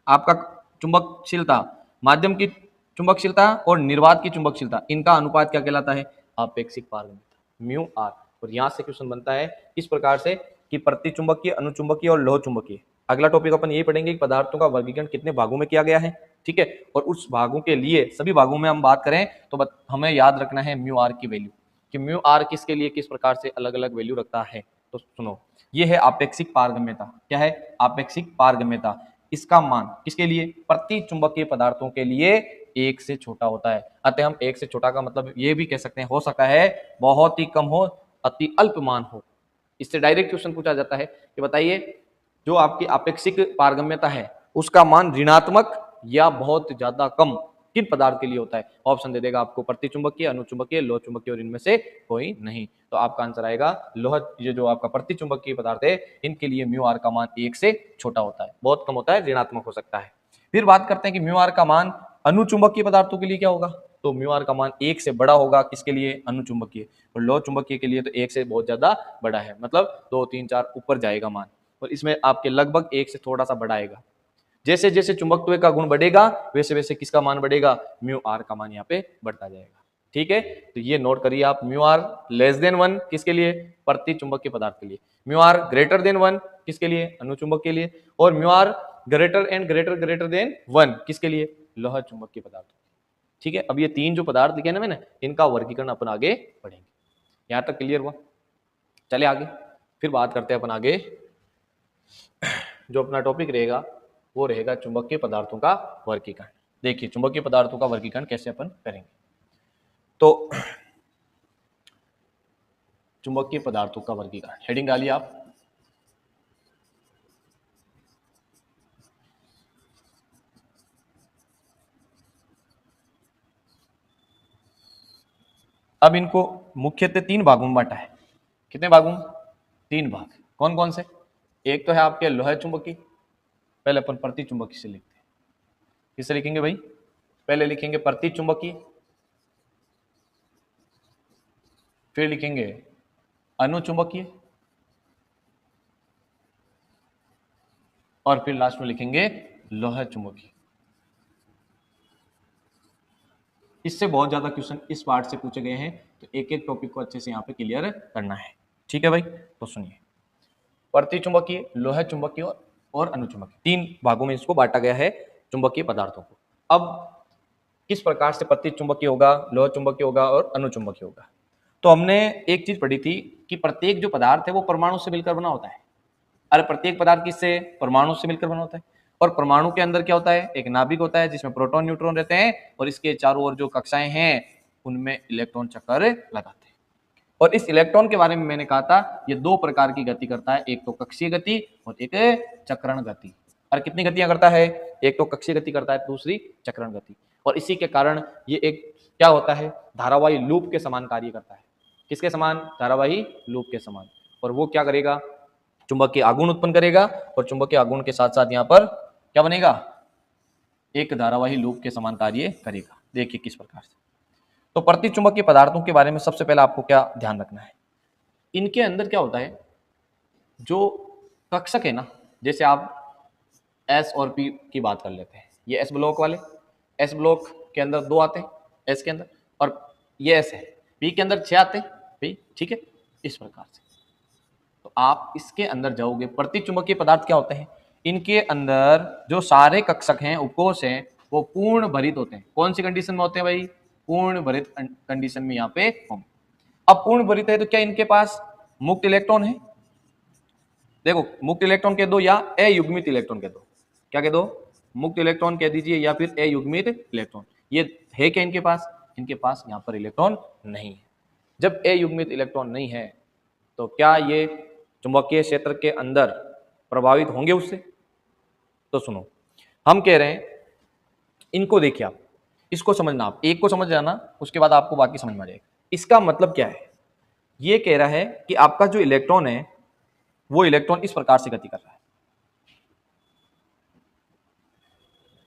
आपका चुंबकशीलता, माध्यम की चुंबकशीलता और निर्वात की चुंबकशीलता, इनका अनुपात क्या कहलाता है, अपेक्षिक पारगम्यता म्यू आर। और यहां से क्वेश्चन बनता है इस प्रकार से कि प्रतिचुंबकीय, अनुचुंबकीय और लोह चुंबकीय। अगला टॉपिक अपन ये पढ़ेंगे कि पदार्थों का वर्गीकरण कितने भागों में किया गया है। ठीक है, और उस भागों के लिए सभी भागों में हम बात करें तो हमें याद रखना है म्यू आर की वैल्यू, कि म्यू आर किसके लिए किस प्रकार से अलग अलग वैल्यू रखता है। तो सुनो, ये है अपेक्षिक पारगम्यता। क्या है, अपेक्षिक पारगम्यता। इसका मान किसके लिए, प्रति चुंबकीय पदार्थों के लिए एक से छोटा होता है। अतः हम एक से छोटा का मतलब ये भी कह सकते हैं, हो सकता है बहुत ही कम हो, अति अल्प मान हो। इससे डायरेक्ट क्वेश्चन पूछा जाता है कि बताइए जो आपकी अपेक्षिक पारगम्यता है उसका मान ऋणात्मक या बहुत ज्यादा कम किन पदार्थ के लिए होता है। ऑप्शन दे देगा आपको प्रतिचुंबकीय, अनुचुंबकीय, लोह चुंबकीय और इनमें से कोई नहीं। तो आपका आंसर आएगा लोह। ये जो आपका प्रतिचुंबकीय पदार्थ है इनके लिए म्यू आर का मान एक से छोटा होता है, बहुत कम होता है, ऋणात्मक हो सकता है। फिर बात करते हैं कि म्यू आर का मान अनुचुंबकीय पदार्थों के लिए क्या होगा। तो म्यू आर का मान एक से बड़ा होगा किसके लिए, अनुचुंबकीय। और लोह चुंबकीय के लिए तो एक से बहुत ज्यादा बड़ा है, मतलब 2 3 4 ऊपर जाएगा मान। और इसमें आपके लगभग एक से थोड़ा सा बड़ा आएगा। जैसे जैसे चुंबकत्व का गुण बढ़ेगा वैसे वैसे किसका मान बढ़ेगा, म्यू आर का मान यहाँ पे बढ़ता जाएगा। ठीक है, तो ये नोट करिए आप, म्यू आर लेस देन 1 किसके लिए, प्रति चुंबकीय पदार्थ के लिए। म्यू आर ग्रेटर देन 1 किसके लिए, अनुचुंबक के लिए। और mu R greater and greater greater than 1 किसके लिए, लोह चुंबकीय पदार्थ। ठीक है, अब ये तीन जो पदार्थ लिखे ना मैंने, इनका वर्गीकरण अपन आगे पढ़ेंगे। यहां तक क्लियर हुआ, चले आगे। फिर बात करते हैं अपन आगे, जो अपना टॉपिक रहेगा वो रहेगा चुंबकीय पदार्थों का वर्गीकरण। देखिए चुंबकीय पदार्थों का वर्गीकरण कैसे अपन करेंगे। तो चुंबकीय पदार्थों का वर्गीकरण, हेडिंग डालिए आप। अब इनको मुख्यतः 3 भागों में बांटा है। कितने भागों, 3 भाग। कौन कौन से, एक तो है आपके लोह चुंबकीय, पहले अपन प्रति चुंबकीय से लिखते हैं। किससे लिखेंगे भाई, पहले लिखेंगे प्रति चुंबकीय, फिर लिखेंगे अनुचुंबकीय, और फिर लास्ट में लिखेंगे लोह चुंबकीय। इससे बहुत ज्यादा क्वेश्चन इस पार्ट से पूछे गए हैं, तो एक एक टॉपिक को अच्छे से यहाँ पे क्लियर करना है। ठीक है भाई, तो सुनिए, प्रति चुंबकीय, लोह चुंबकीय और अनुचुंबकीय, 3 भागों में इसको बांटा गया है चुंबकीय पदार्थों को। अब किस प्रकार से प्रति चुंबकीय होगा, लोह चुंबकीय होगा और अनुचुंबकीय होगा। तो हमने एक चीज पढ़ी थी कि प्रत्येक जो पदार्थ है वो परमाणु से मिलकर बना होता है। अरे प्रत्येक पदार्थ किससे, परमाणु से मिलकर बना होता है। और परमाणु के अंदर क्या होता है, एक नाभिक होता है जिसमें प्रोटॉन न्यूट्रॉन रहते हैं, और इसके चारों ओर जो कक्षाएं हैं उनमें इलेक्ट्रॉन चक्कर लगाते हैं। और इस इलेक्ट्रॉन के बारे में मैंने कहा था ये 2 प्रकार की गति करता है, एक तो कक्षीय गति और एक चक्रण गति। और कितनी गतियां करता है, एक तो कक्षीय गति करता है, दूसरी चक्रण गति। और इसी के कारण ये एक क्या होता है, धारावाही लूप के समान कार्य करता है। किसके समान, धारावाही लूप के समान। और वो क्या करेगा, चुंबकीय आघूर्ण उत्पन्न करेगा, और चुंबकीय आघूर्ण के साथ साथ यहाँ पर क्या बनेगा, एक धारावाही लूप के समान कार्य करेगा। देखिए किस प्रकार से। तो प्रतिचुंबकीय पदार्थों के बारे में सबसे पहले आपको क्या ध्यान रखना है, इनके अंदर क्या होता है, जो कक्षक है ना, जैसे आप एस और पी की बात कर लेते हैं, ये एस ब्लॉक वाले, एस ब्लॉक के अंदर 2 आते हैं एस के अंदर, और ये एस है, पी के अंदर 6 आते हैं पी। ठीक है, इस प्रकार से। तो आप इसके अंदर जाओगे, प्रतिचुंबकीय पदार्थ क्या होते हैं, इनके अंदर जो सारे कक्षक हैं, उपकोष हैं, वो पूर्ण भरित होते हैं। कौन सी कंडीशन में होते हैं भाई? पूर्ण भरित कंडीशन में यहाँ पे होंगे। अब पूर्ण भरित है तो क्या इनके पास मुक्त इलेक्ट्रॉन है? देखो, मुक्त इलेक्ट्रॉन कह दो या अयुग्मित इलेक्ट्रॉन कह दो। क्या कह दो? मुक्त इलेक्ट्रॉन कह दीजिए या फिर अयुग्मित इलेक्ट्रॉन। ये है क्या इनके पास? इनके पास यहाँ पर इलेक्ट्रॉन नहीं है। जब अयुग्मित इलेक्ट्रॉन नहीं है तो क्या ये चुंबकीय क्षेत्र के अंदर प्रभावित होंगे उससे? तो सुनो, हम कह रहे हैं, इनको देखिए आप, इसको समझना, आप एक को समझ जाना, उसके बाद आपको बाकी समझ में आ जाएगा। इसका मतलब क्या है? ये कह रहा है कि आपका जो इलेक्ट्रॉन है वो इलेक्ट्रॉन इस प्रकार से गति कर रहा है।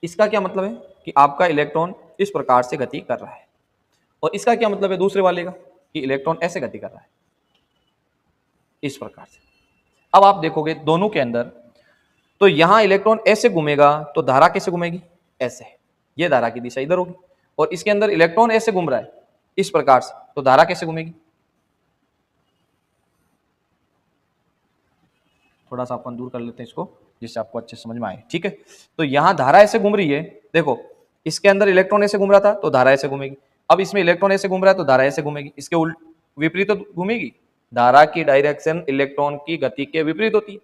इसका क्या मतलब है कि आपका इलेक्ट्रॉन इस प्रकार से गति कर रहा है। और इसका क्या मतलब है दूसरे वाले का? कि इलेक्ट्रॉन ऐसे गति कर रहा है, इस प्रकार से। अब आप देखोगे दोनों के अंदर, तो यहां इलेक्ट्रॉन ऐसे घूमेगा तो धारा कैसे घूमेगी? ऐसे। ये धारा की दिशा इधर होगी। और इसके अंदर इलेक्ट्रॉन ऐसे घूम रहा है इस प्रकार से, तो धारा कैसे घूमेगी? थोड़ा सा अपन दूर कर लेते हैं इसको, जिससे आपको अच्छे समझ में आए। ठीक है, तो यहां धारा ऐसे घूम रही है। देखो, इसके अंदर इलेक्ट्रॉन ऐसे घूम रहा था तो धारा ऐसे घूमेगी। अब इसमें इलेक्ट्रॉन ऐसे घूम रहा है तो धारा ऐसे घूमेगी। इसके उल्ट विपरीत तो घूमेगी। धारा की डायरेक्शन इलेक्ट्रॉन की गति के विपरीत होती है।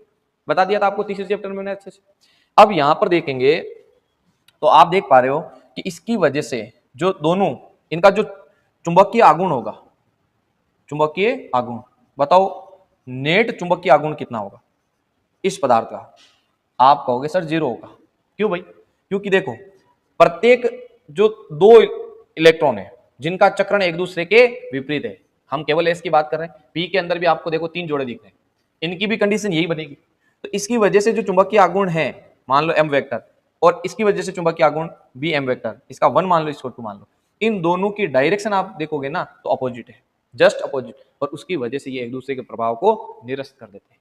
बता दिया था आपको तीसरे चैप्टर में मैंने अच्छे से। अब यहां पर देखेंगे तो आप देख पा रहे हो कि इसकी वजह से जो दोनों, इनका जो चुंबकीय आघूर्ण होगा, चुंबकीय आघूर्ण, बताओ नेट चुंबकीय आघूर्ण कितना होगा इस पदार्थ का? आप कहोगे सर 0 होगा। क्यों भाई? क्योंकि देखो, प्रत्येक जो दो इलेक्ट्रॉन है जिनका चक्रण एक दूसरे के विपरीत है, हम केवल एस की बात कर रहे हैं, पी के अंदर भी आपको देखो 3 जोड़े दिख रहे हैं, इनकी भी कंडीशन यही बनेगी। तो इसकी वजह से जो चुंबकीय आघूर्ण है, मान लो m वेक्टर, और इसकी वजह से चुंबकीय आघूर्ण भी m वेक्टर, इसका 1 मान लो, इसको 2 मान लो, इन दोनों की डायरेक्शन आप देखोगे ना तो अपोजिट है, जस्ट अपोजिट। और उसकी वजह से ये एक दूसरे के प्रभाव को निरस्त कर देते हैं।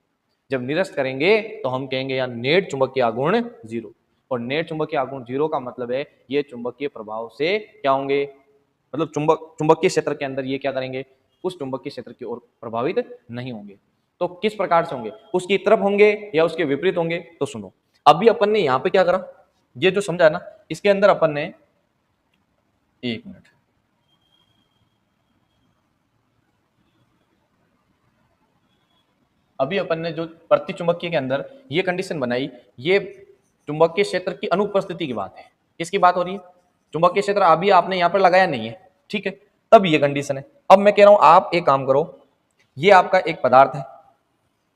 जब निरस्त करेंगे तो हम कहेंगे यार नेट चुंबकीय आघूर्ण 0। और नेट चुंबकीय आघूर्ण 0 का मतलब है ये चुंबकीय प्रभाव से क्या होंगे, मतलब चुंबकीय क्षेत्र के अंदर ये क्या करेंगे, उस चुंबकीय क्षेत्र की ओर प्रभावित नहीं होंगे। तो किस प्रकार से होंगे? उसकी तरफ होंगे या उसके विपरीत होंगे? तो सुनो, अभी अपन ने यहाँ पे क्या करा, ये जो समझा ना, इसके अंदर अपन ने, एक मिनट, अभी अपन ने जो प्रतिचुंबकीय के अंदर ये कंडीशन बनाई, ये चुंबकीय क्षेत्र की अनुपस्थिति की बात है। किसकी बात हो रही है? चुंबकीय क्षेत्र अभी आपने यहाँ पर लगाया नहीं है, ठीक है, तब ये कंडीशन है। अब मैं कह रहा हूं आप एक काम करो, ये आपका एक पदार्थ है।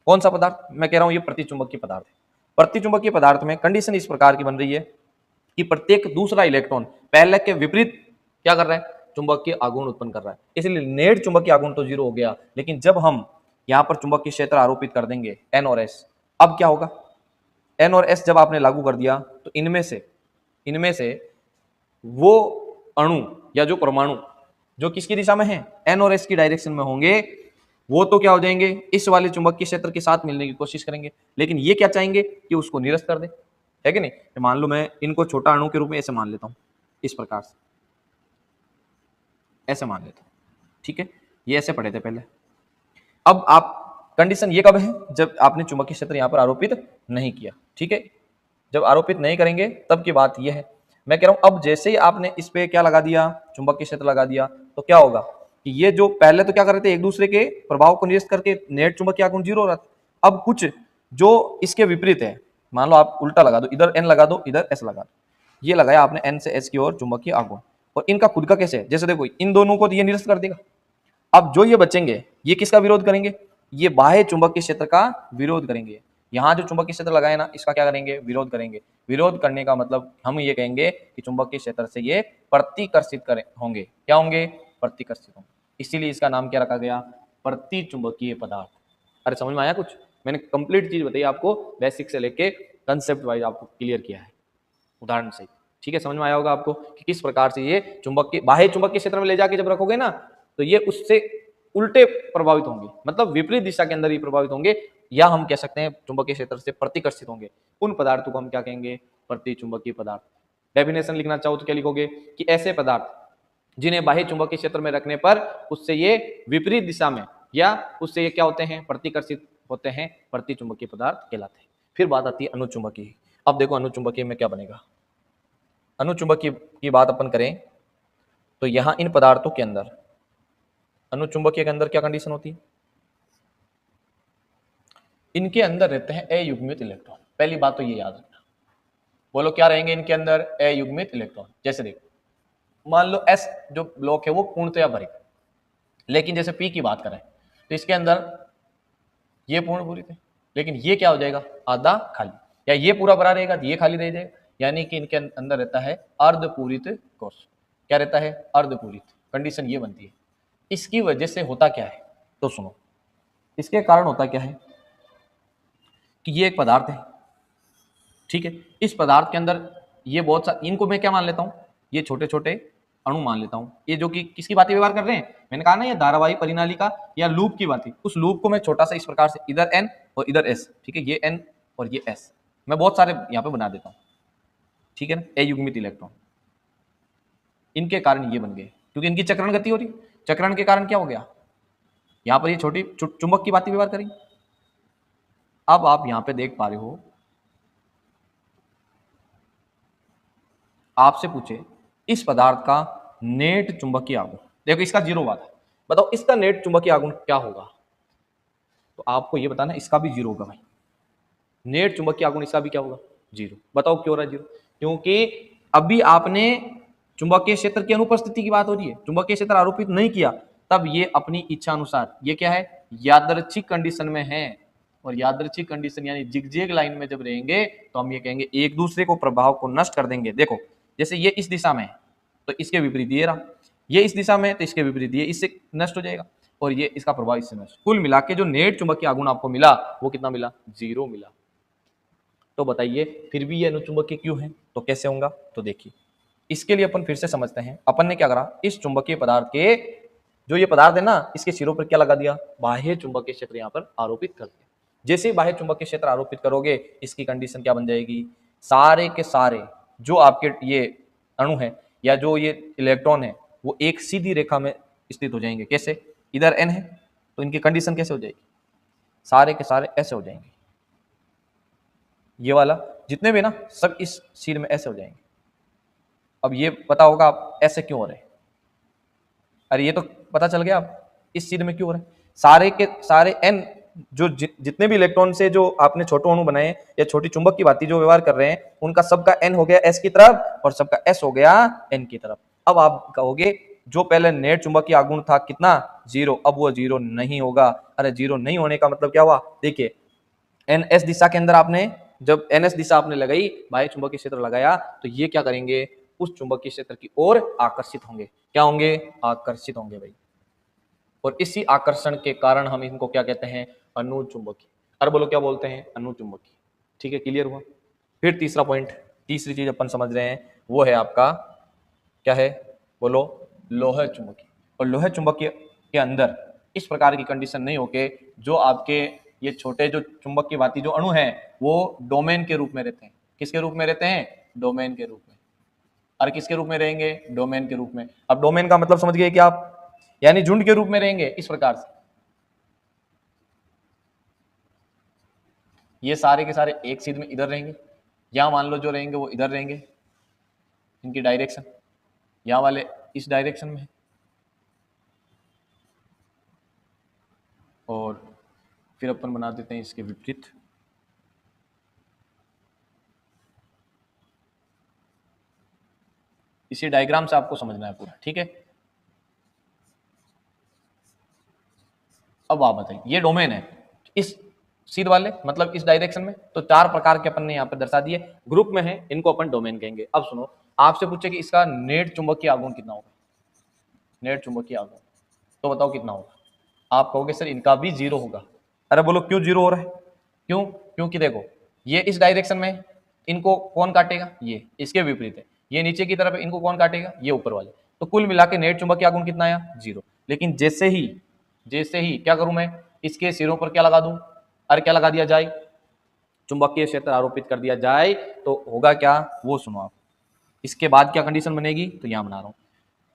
कौन सा पदार्थ? मैं कह रहा हूं ये प्रतिचुंबकीय पदार्थ है। प्रतिचुंबकीय पदार्थ में कंडीशन इस प्रकार की बन रही है कि प्रत्येक दूसरा इलेक्ट्रॉन पहले के विपरीत क्या कर रहा है? चुंबकीय आघूर्ण उत्पन्न कर रहा है। इसलिए नेट चुंबकीय आघूर्ण तो 0 हो गया, लेकिन जब हम यहाँ पर चुंबकीय क्षेत्र आरोपित कर देंगे N और S, अब क्या होगा? N और S जब आपने लागू कर दिया तो इनमें से वो अणु या जो परमाणु जो किसकी दिशा में है, N और S की डायरेक्शन में होंगे, वो तो क्या हो जाएंगे, इस वाले चुंबकीय क्षेत्र के साथ मिलने की कोशिश करेंगे। लेकिन ये क्या चाहेंगे कि उसको निरस्त कर दे, है कि नहीं? मान लो मैं इनको छोटा अणु के रूप में ऐसे मान लेता हूं, इस प्रकार से ऐसे मान लेता हूं, ठीक है, ये ऐसे पढ़े थे पहले। अब आप कंडीशन ये कब है? जब आपने चुंबकीय क्षेत्र यहां पर आरोपित नहीं किया, ठीक है, जब आरोपित नहीं करेंगे तब की बात यह है। मैं कह रहा हूं अब जैसे ही आपने इस पे क्या लगा दिया, चुंबकीय क्षेत्र लगा दिया, तो क्या होगा कि ये जो पहले तो क्या कर रहे थे, एक दूसरे के प्रभाव को निरस्त करके नेट चुंबकीय आघूर्ण 0 हो रहा था। अब कुछ जो इसके विपरीत है, मान लो आप उल्टा लगा दो, इधर N लगा दो, इधर S लगा दो, ये लगाया आपने N से S की ओर चुंबकीय आघूर्ण, और इनका खुद का कैसे है, जैसे देखो इन दोनों को ये निरस्त कर देगा। अब जो ये बचेंगे ये किसका विरोध करेंगे? ये बाह्य चुंबकीय क्षेत्र का विरोध करेंगे। यहाँ जो चुंबकीय क्षेत्र लगाए ना, इसका क्या करेंगे? विरोध करेंगे। विरोध करने का मतलब हम ये कहेंगे कि चुंबकीय क्षेत्र से ये प्रतिकर्षित करें होंगे। क्या होंगे? प्रतिकर्षित होंगे। इसीलिए इसका नाम क्या रखा गया? प्रतिचुंबकीय पदार्थ। अरे समझ में आया कुछ? मैंने कंप्लीट चीज बताई आपको, बेसिक से लेके कंसेप्ट वाइज आपको क्लियर किया है उदाहरण से, ठीक है? समझ में आया होगा आपको कि किस प्रकार से ये चुंबकीय बाह्य चुंबकीय क्षेत्र में ले जाके जब रखोगे ना, तो ये उससे उल्टे प्रभावित होंगे, मतलब विपरीत दिशा के अंदर ही प्रभावित होंगे, या हम कह सकते हैं चुंबकीय क्षेत्र से प्रतिकर्षित होंगे। उन पदार्थों को हम क्या कहेंगे? प्रतिचुंबकीय पदार्थ। डेफिनेशन लिखना चाहो तो क्या लिखोगे कि ऐसे पदार्थ जिन्हें बाह्य चुंबकीय क्षेत्र में रखने पर उससे ये विपरीत दिशा में या उससे ये क्या होते हैं? प्रतिकर्षित होते हैं, प्रतिचुंबकीय पदार्थ कहलाते हैं। फिर बात आती है अनुचुंबकीय। अब देखो अनुचुंबकीय में क्या बनेगा। अनुचुंबकीय की बात अपन करें तो यहां इन पदार्थों के अंदर, अनुचुंबकीय के अंदर क्या कंडीशन होती है, इनके अंदर रहते हैं अयुग्मित इलेक्ट्रॉन। पहली बात तो ये याद रखना। बोलो क्या रहेंगे इनके अंदर, अयुग्मित इलेक्ट्रॉन। जैसे देखो मान लो एस जो ब्लॉक है वो पूर्णतया भरे, लेकिन जैसे पी की बात करें तो इसके अंदर ये पूर्ण पूरी थे, लेकिन ये क्या हो जाएगा, आधा खाली, या ये पूरा भरा रहेगा तो ये खाली रह जाएगा। यानी कि इनके अंदर रहता है अर्धपूरित कोश। क्या रहता है, अर्धपूरित। कंडीशन ये बनती है। इसकी वजह से होता क्या है, तो सुनो, इसके कारण होता क्या है कि ये एक पदार्थ है, ठीक है। इस पदार्थ के अंदर ये बहुत सा, इनको मैं क्या मान लेता हूं, ये छोटे छोटे अणु मान लेता हूं। ये जो कि किसकी बातें व्यवहार कर रहे हैं, मैंने कहा ना ये धारावाही परिनालिका या लूप की बात है। उस लूप को मैं छोटा सा इस प्रकार से, इधर एन और इधर एस, ठीक है, ये एन और ये एस, मैं बहुत सारे यहाँ पे बना देता हूँ, ठीक है ना, अयुग्मित इलेक्ट्रॉन। इनके कारण ये बन गए, क्योंकि इनकी चक्रण गति हो रही। चक्रण के कारण क्या हो गया, यहाँ पर ये छोटी चुंबक की बातें व्यवहार करी। अब आप यहाँ पे देख पा रहे हो, आपसे पूछे इस पदार्थ का नेट चुंबकीय आघूर्ण, देखो इसका 0 वाट है, बताओ इसका नेट चुंबकीय आघूर्ण क्या होगा, तो आपको ये बताना इसका भी 0 होगा भाई। नेट चुंबकीय आघूर्ण इसका भी क्या होगा, 0। बताओ क्यों हो रहा है 0, क्योंकि अभी आपने चुंबकीय क्षेत्र की अनुपस्थिति की बात हो रही है, चुंबकीय क्षेत्र आरोपित नहीं किया, तब ये अपनी इच्छा अनुसार, ये क्या है, यादृच्छिक कंडीशन में है। और यादृच्छिक कंडीशन यानी जिगजैग लाइन में जब रहेंगे तो हम ये कहेंगे एक दूसरे को प्रभाव को नष्ट कर देंगे। देखो जैसे ये इस दिशा में है तो इसके विपरीत ये रहा, ये इस दिशा में है तो इसके विपरीत ये इससे नष्ट हो जाएगा, और ये इसका प्रभाव इससे नष्ट। कुल मिला के जो नेट चुंबकीय आघूर्ण आपको मिला वो कितना मिला, 0 मिला। तो बताइए फिर भी ये अनुचुंबकीय क्यों है, तो कैसे होगा, तो देखिए इसके लिए अपन फिर से समझते हैं। अपन ने क्या करा, इस चुंबकीय पदार्थ के जो ये पदार्थ है ना, इसके सिरों पर क्या लगा दिया, बाह्य चुंबकीय क्षेत्र यहाँ पर आरोपित कर दिया। जैसे ही बाह्य चुंबकीय क्षेत्र आरोपित करोगे इसकी कंडीशन क्या बन जाएगी, सारे के सारे जो आपके ये अणु है या जो ये इलेक्ट्रॉन है वो एक सीधी रेखा में स्थित हो जाएंगे। कैसे, इधर एन है तो इनकी कंडीशन कैसे हो जाएगी, सारे के सारे ऐसे हो जाएंगे, ये वाला जितने भी ना सब इस सीध में ऐसे हो जाएंगे। अब ये पता होगा आप ऐसे क्यों हो रहे हैं, अरे ये तो पता चल गया आप इस सीध में क्यों हो रहे हैं। सारे के सारे एन जो जितने भी इलेक्ट्रॉन से जो आपने छोटे अणु बनाए या छोटी चुंबक की बातें जो व्यवहार कर रहे हैं उनका सबका एन हो गया एस की तरफ और सबका एस हो गया एन की तरफ। अब आप कहोगे जो पहले नेट चुंबकीय आघूर्ण था कितना, 0, अब वो 0 नहीं होगा। अरे 0 नहीं होने का मतलब क्या हुआ, देखिए एन एस दिशा के अंदर आपने जब एन एस दिशा आपने लगाई, बाह्य चुंबकीय क्षेत्र लगाया, तो ये क्या करेंगे, उस चुंबकीय क्षेत्र की ओर आकर्षित होंगे। क्या होंगे, आकर्षित होंगे भाई। और इसी आकर्षण के कारण हम इनको क्या कहते हैं, अनुचुंबकीय। अरे बोलो क्या बोलते हैं, अनुचुंबकीय। ठीक है, क्लियर हुआ। फिर तीसरा पॉइंट, तीसरी चीज अपन समझ रहे हैं वो है आपका क्या है, बोलो लोह चुंबकीय। और लोह चुंबकीय के अंदर इस प्रकार की कंडीशन नहीं होके जो आपके ये छोटे जो चुंबक की भांति जो अणु हैं वो डोमेन के रूप में रहते हैं। किसके रूप में रहते हैं, डोमेन के रूप में। और किसके रूप में रहेंगे, डोमेन के रूप में। अब डोमेन का मतलब समझ गए कि आप, यानी झुंड के रूप में रहेंगे इस प्रकार से। ये सारे के सारे एक सीध में इधर रहेंगे, यहां मान लो जो रहेंगे वो इधर रहेंगे, इनकी डायरेक्शन यहां वाले इस डायरेक्शन में, और फिर अपन बना देते हैं इसके विपरीत। इसी डायग्राम से आपको समझना है पूरा, ठीक है। अब आप बताइए, ये डोमेन है इस सीध वाले मतलब इस डायरेक्शन में, तो 4 प्रकार के अपन ने यहाँ पे दर्शा दिए, ग्रुप में है, इनको अपन डोमेन कहेंगे। अब सुनो, आपसे पूछे कि इसका नेट चुंबकीय आघूर्ण कितना होगा, नेट चुंबकीय आघूर्ण, तो बताओ कितना होगा। आप कहोगे सर इनका भी 0 होगा। अरे बोलो क्यों 0 हो रहा है, क्यों, क्योंकि देखो ये इस डायरेक्शन में, इनको कौन काटेगा, ये इसके विपरीत है, ये नीचे की तरफ है, इनको कौन काटेगा, ये ऊपर वाले। तो कुल मिला के नेट चुंबकीय आघूर्ण कितना आया, 0। लेकिन जैसे ही क्या करूं मैं, इसके सिरों पर क्या लगा दूं, अरे क्या लगा दिया जाए, चुंबकीय क्षेत्र आरोपित कर दिया जाए, तो होगा क्या, वो सुनो आप। इसके बाद क्या कंडीशन बनेगी, तो यहां बना रहा हूं,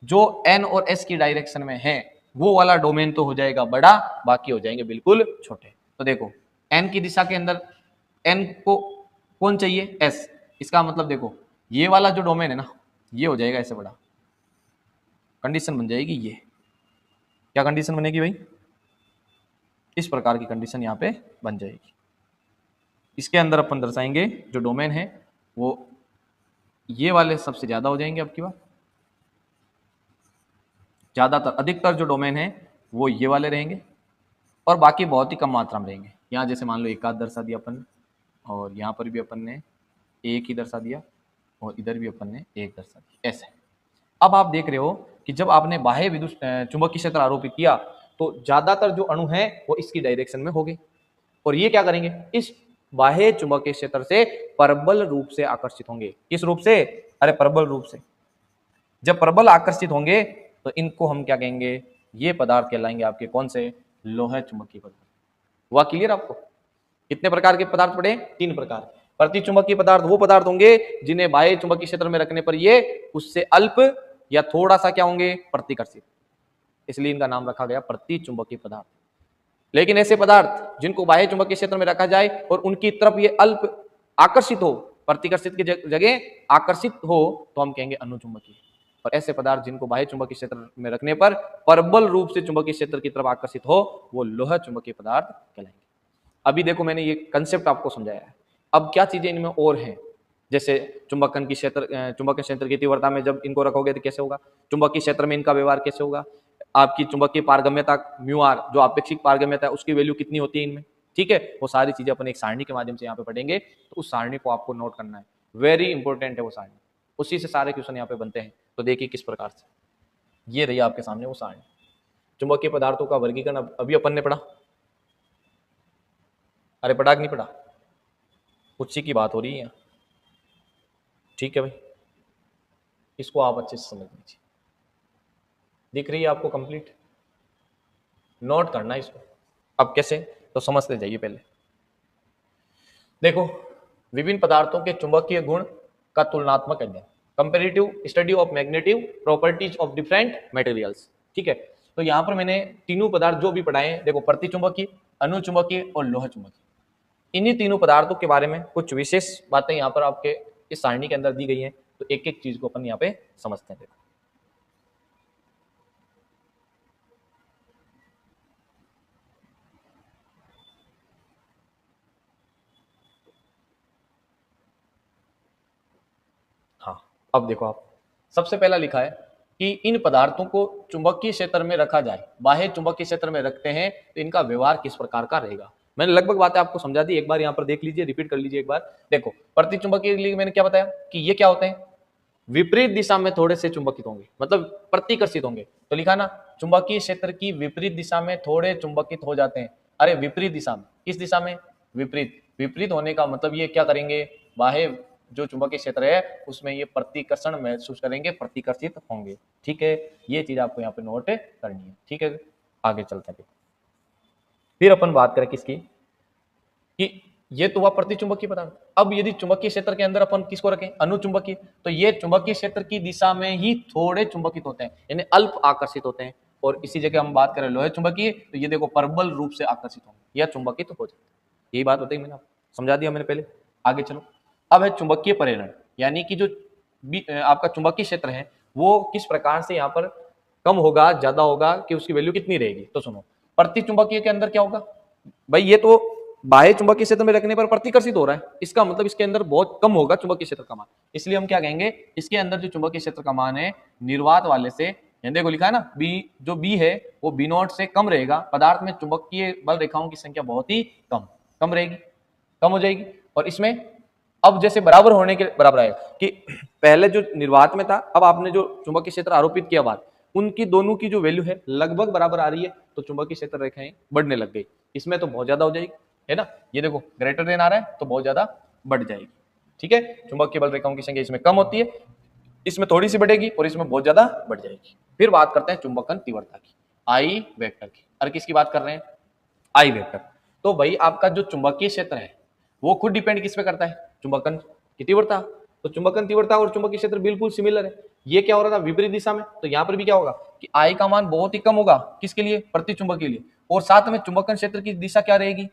जो एन और एस की डायरेक्शन में है वो वाला डोमेन तो हो जाएगा बड़ा, बाकी हो जाएंगे बिल्कुल छोटे। तो देखो एन की दिशा के अंदर n को कौन चाहिए, s। इसका मतलब देखो ये वाला जो डोमेन है ना, ये हो जाएगा ऐसे बड़ा, कंडीशन बन जाएगी ये। क्या कंडीशन बनेगी भाई, इस प्रकार की कंडीशन यहाँ पे बन जाएगी। इसके अंदर अपन दर्शाएंगे जो डोमेन है वो ये वाले सबसे ज्यादा हो जाएंगे। अब की बार ज्यादातर अधिकतर जो डोमेन है वो ये वाले रहेंगे और बाकी बहुत ही कम मात्रा में रहेंगे। यहाँ जैसे मान लो एक आध दर्शा दिया अपन ने, और यहाँ पर भी अपन ने एक ही दर्शा दिया, और इधर भी अपन ने एक दर्शा दिया, ऐसे। अब आप देख रहे हो कि जब आपने बाह्य विद्युत चुंबकीय क्षेत्र आरोपित किया तो ज्यादातर जो अणु हैं वो इसकी डायरेक्शन में हो गए, और ये क्या करेंगे, इस बाह्य चुंबकीय क्षेत्र से प्रबल रूप से आकर्षित होंगे। किस रूप से, अरे प्रबल रूप से। जब प्रबल आकर्षित होंगे तो इनको हम क्या कहेंगे, ये पदार्थ कहलाएंगे आपके कौन से, लोह चुंबकीय पदार्थ। हुआ क्लियर आपको। कितने प्रकार के पदार्थ पड़े, 3 प्रकार। प्रति चुंबकीय पदार्थ वो पदार्थ होंगे जिन्हें बाह्य चुंबकीय क्षेत्र में रखने पर ये उससे अल्प या थोड़ा सा क्या होंगे, प्रतिकर्षित, इसलिए इनका नाम रखा गया प्रति चुंबकीय पदार्थ। लेकिन ऐसे पदार्थ जिनको बाह्य चुंबकीय क्षेत्र में रखा जाए और उनकी तरफ ये अल्प आकर्षित हो, प्रतिकर्षित की जगह आकर्षित हो, तो हम कहेंगे अनुचुंबकीय। और ऐसे पदार्थ जिनको बाह्य चुंबकीय क्षेत्र में रखने पर प्रबल रूप से चुंबकीय क्षेत्र की तरफ आकर्षित हो, वो लोह चुंबकीय पदार्थ कहलाएंगे। अभी देखो मैंने ये कंसेप्ट आपको समझाया है। अब क्या चीजें इनमें और हैं, जैसे चुंबकन की क्षेत्र, चुंबकीय क्षेत्र की तीव्रता में जब इनको रखोगे तो कैसे होगा, चुंबकीय क्षेत्र में इनका व्यवहार कैसे होगा, आपकी चुंबकीय पारगम्यता म्यू आर जो अपेक्षित पारगम्यता है उसकी वैल्यू कितनी होती है इनमें, ठीक है। वो सारी चीजें अपन एक सारणी के माध्यम से यहाँ पे पढ़ेंगे, तो उस सारणी को आपको नोट करना है, वेरी इंपॉर्टेंट है वो सारणी, उसी से सारे क्वेश्चन यहाँ पे बनते हैं। तो देखिए किस प्रकार से, ये रही आपके सामने वो सारणी। चुंबकीय पदार्थों का वर्गीकरण अभी अपन ने पढ़ा, अरे पढ़ा कि नहीं पढ़ा, उसी की बात हो रही है यहाँ, ठीक है भाई। इसको आप अच्छे से समझ लीजिए, दिख रही है आपको कंप्लीट, नोट करना है इसको। अब कैसे, तो समझते जाइए। पहले देखो, विभिन्न पदार्थों के चुंबकीय गुण का तुलनात्मक अध्ययन, comparative study of magnetic properties of different materials, ठीक है। तो यहाँ पर मैंने तीनों पदार्थ जो भी पढ़ाए हैं, देखो प्रतिचुंबकीय, अनुचुंबकीय और लोह चुंबकीय, इन्हीं तीनों पदार्थों के बारे में कुछ विशेष बातें यहाँ पर आपके इस सारणी के अंदर दी गई हैं। तो एक एक चीज को अपन यहाँ पे समझते हैं। देखो हाँ, अब देखो आप, सबसे पहला लिखा है कि इन पदार्थों को चुंबकीय क्षेत्र में रखा जाए, बाह्य चुंबकीय क्षेत्र में रखते हैं तो इनका व्यवहार किस प्रकार का रहेगा। मैंने लगभग बातें आपको समझा दी, एक बार यहाँ पर देख लीजिए, रिपीट कर लीजिए एक बार। देखो प्रतिचुंबकीय के लिए मैंने क्या बताया कि ये क्या होते हैं, विपरीत दिशा में थोड़े से चुंबकित होंगे, मतलब प्रतिकर्षित होंगे। तो लिखा ना, चुंबकीय क्षेत्र की विपरीत दिशा में थोड़े चुंबकित हो जाते हैं। अरे विपरीत दिशा में, किस दिशा में, विपरीत। विपरीत होने का मतलब ये क्या करेंगे, बाह्य जो चुंबकीय क्षेत्र है उसमें ये प्रतिकर्षण महसूस करेंगे, प्रतिकर्षित होंगे, ठीक है। ये चीज आपको यहाँ पे नोट करनी है, ठीक है। आगे चलते हैं, फिर अपन बात करें किसकी, कि ये तो हुआ प्रतिचुंबकीय पदार्थ। अब यदि चुंबकीय क्षेत्र के अंदर अपन किसको रखें, अनुचुंबकीय, तो ये चुंबकीय क्षेत्र की दिशा में ही थोड़े चुंबकित होते हैं, यानी अल्प आकर्षित होते हैं। और इसी जगह हम बात करें लोहे चुंबकीय, तो ये देखो प्रबल रूप से आकर्षित होंगे या चुंबकित हो जाते हैं। यही बात होती है, मैंने आपको समझा दिया मैंने पहले। आगे चलो, अब है चुंबकीय प्रेरण, यानी कि जो आपका चुंबकीय क्षेत्र है वो किस प्रकार से यहाँ पर कम होगा, ज्यादा होगा, कि उसकी वैल्यू कितनी रहेगी। तो सुनो, प्रतिचुंबकीय के अंदर क्या होगा भाई, ये तो बाह्य चुंबकीय क्षेत्र में रखने पर प्रतिकर्षित हो रहा है, इसका मतलब इसके अंदर बहुत कम होगा चुंबकीय क्षेत्र का मान। इसलिए हम क्या कहेंगे, इसके अंदर जो चुंबकीय क्षेत्र का मान है निर्वात वाले से, देखो लिखा है ना, बी, जो बी है वो बी नॉट से कम रहेगा। पदार्थ में चुंबकीय बल रेखाओं की संख्या बहुत ही कम रहेगी, कम हो जाएगी। और इसमें अब जैसे बराबर होने के बराबर आएगा कि पहले जो निर्वात में था, अब आपने जो चुंबकीय क्षेत्र आरोपित किया बाद, उनकी दोनों की जो वैल्यू है लगभग बराबर आ रही है, तो चुंबकीय क्षेत्र रेखाएं बढ़ने लग गई। इसमें तो बहुत ज्यादा हो जाएगी, है ना, ये देखो ग्रेटर देन आ रहा है तो बहुत ज्यादा बढ़ जाएगी, ठीक है। चुंबकीय बल रेखाओं की संख्या इसमें कम होती है, इसमें थोड़ी सी बढ़ेगी और इसमें बहुत ज्यादा बढ़ जाएगी। फिर बात करते हैं चुंबकन तीव्रता की, आई वेक्टर की। और किसकी बात कर रहे हैं, आई वेक्टर। तो भाई आपका जो चुंबकीय क्षेत्र है वो खुद डिपेंड किस पे करता है, चुंबकन की तीव्रता। तो चुंबकन तीव्रता और चुंबकीय क्षेत्र बिल्कुल सिमिलर है। ये क्या हो रहा था, विपरीत दिशा में, तो यहाँ पर भी क्या होगा कि आई का मान बहुत ही कम होगा, किसके लिए, प्रतिचुंबक के लिए। और साथ में चुंबकन क्षेत्र की दिशा क्या रहेगी,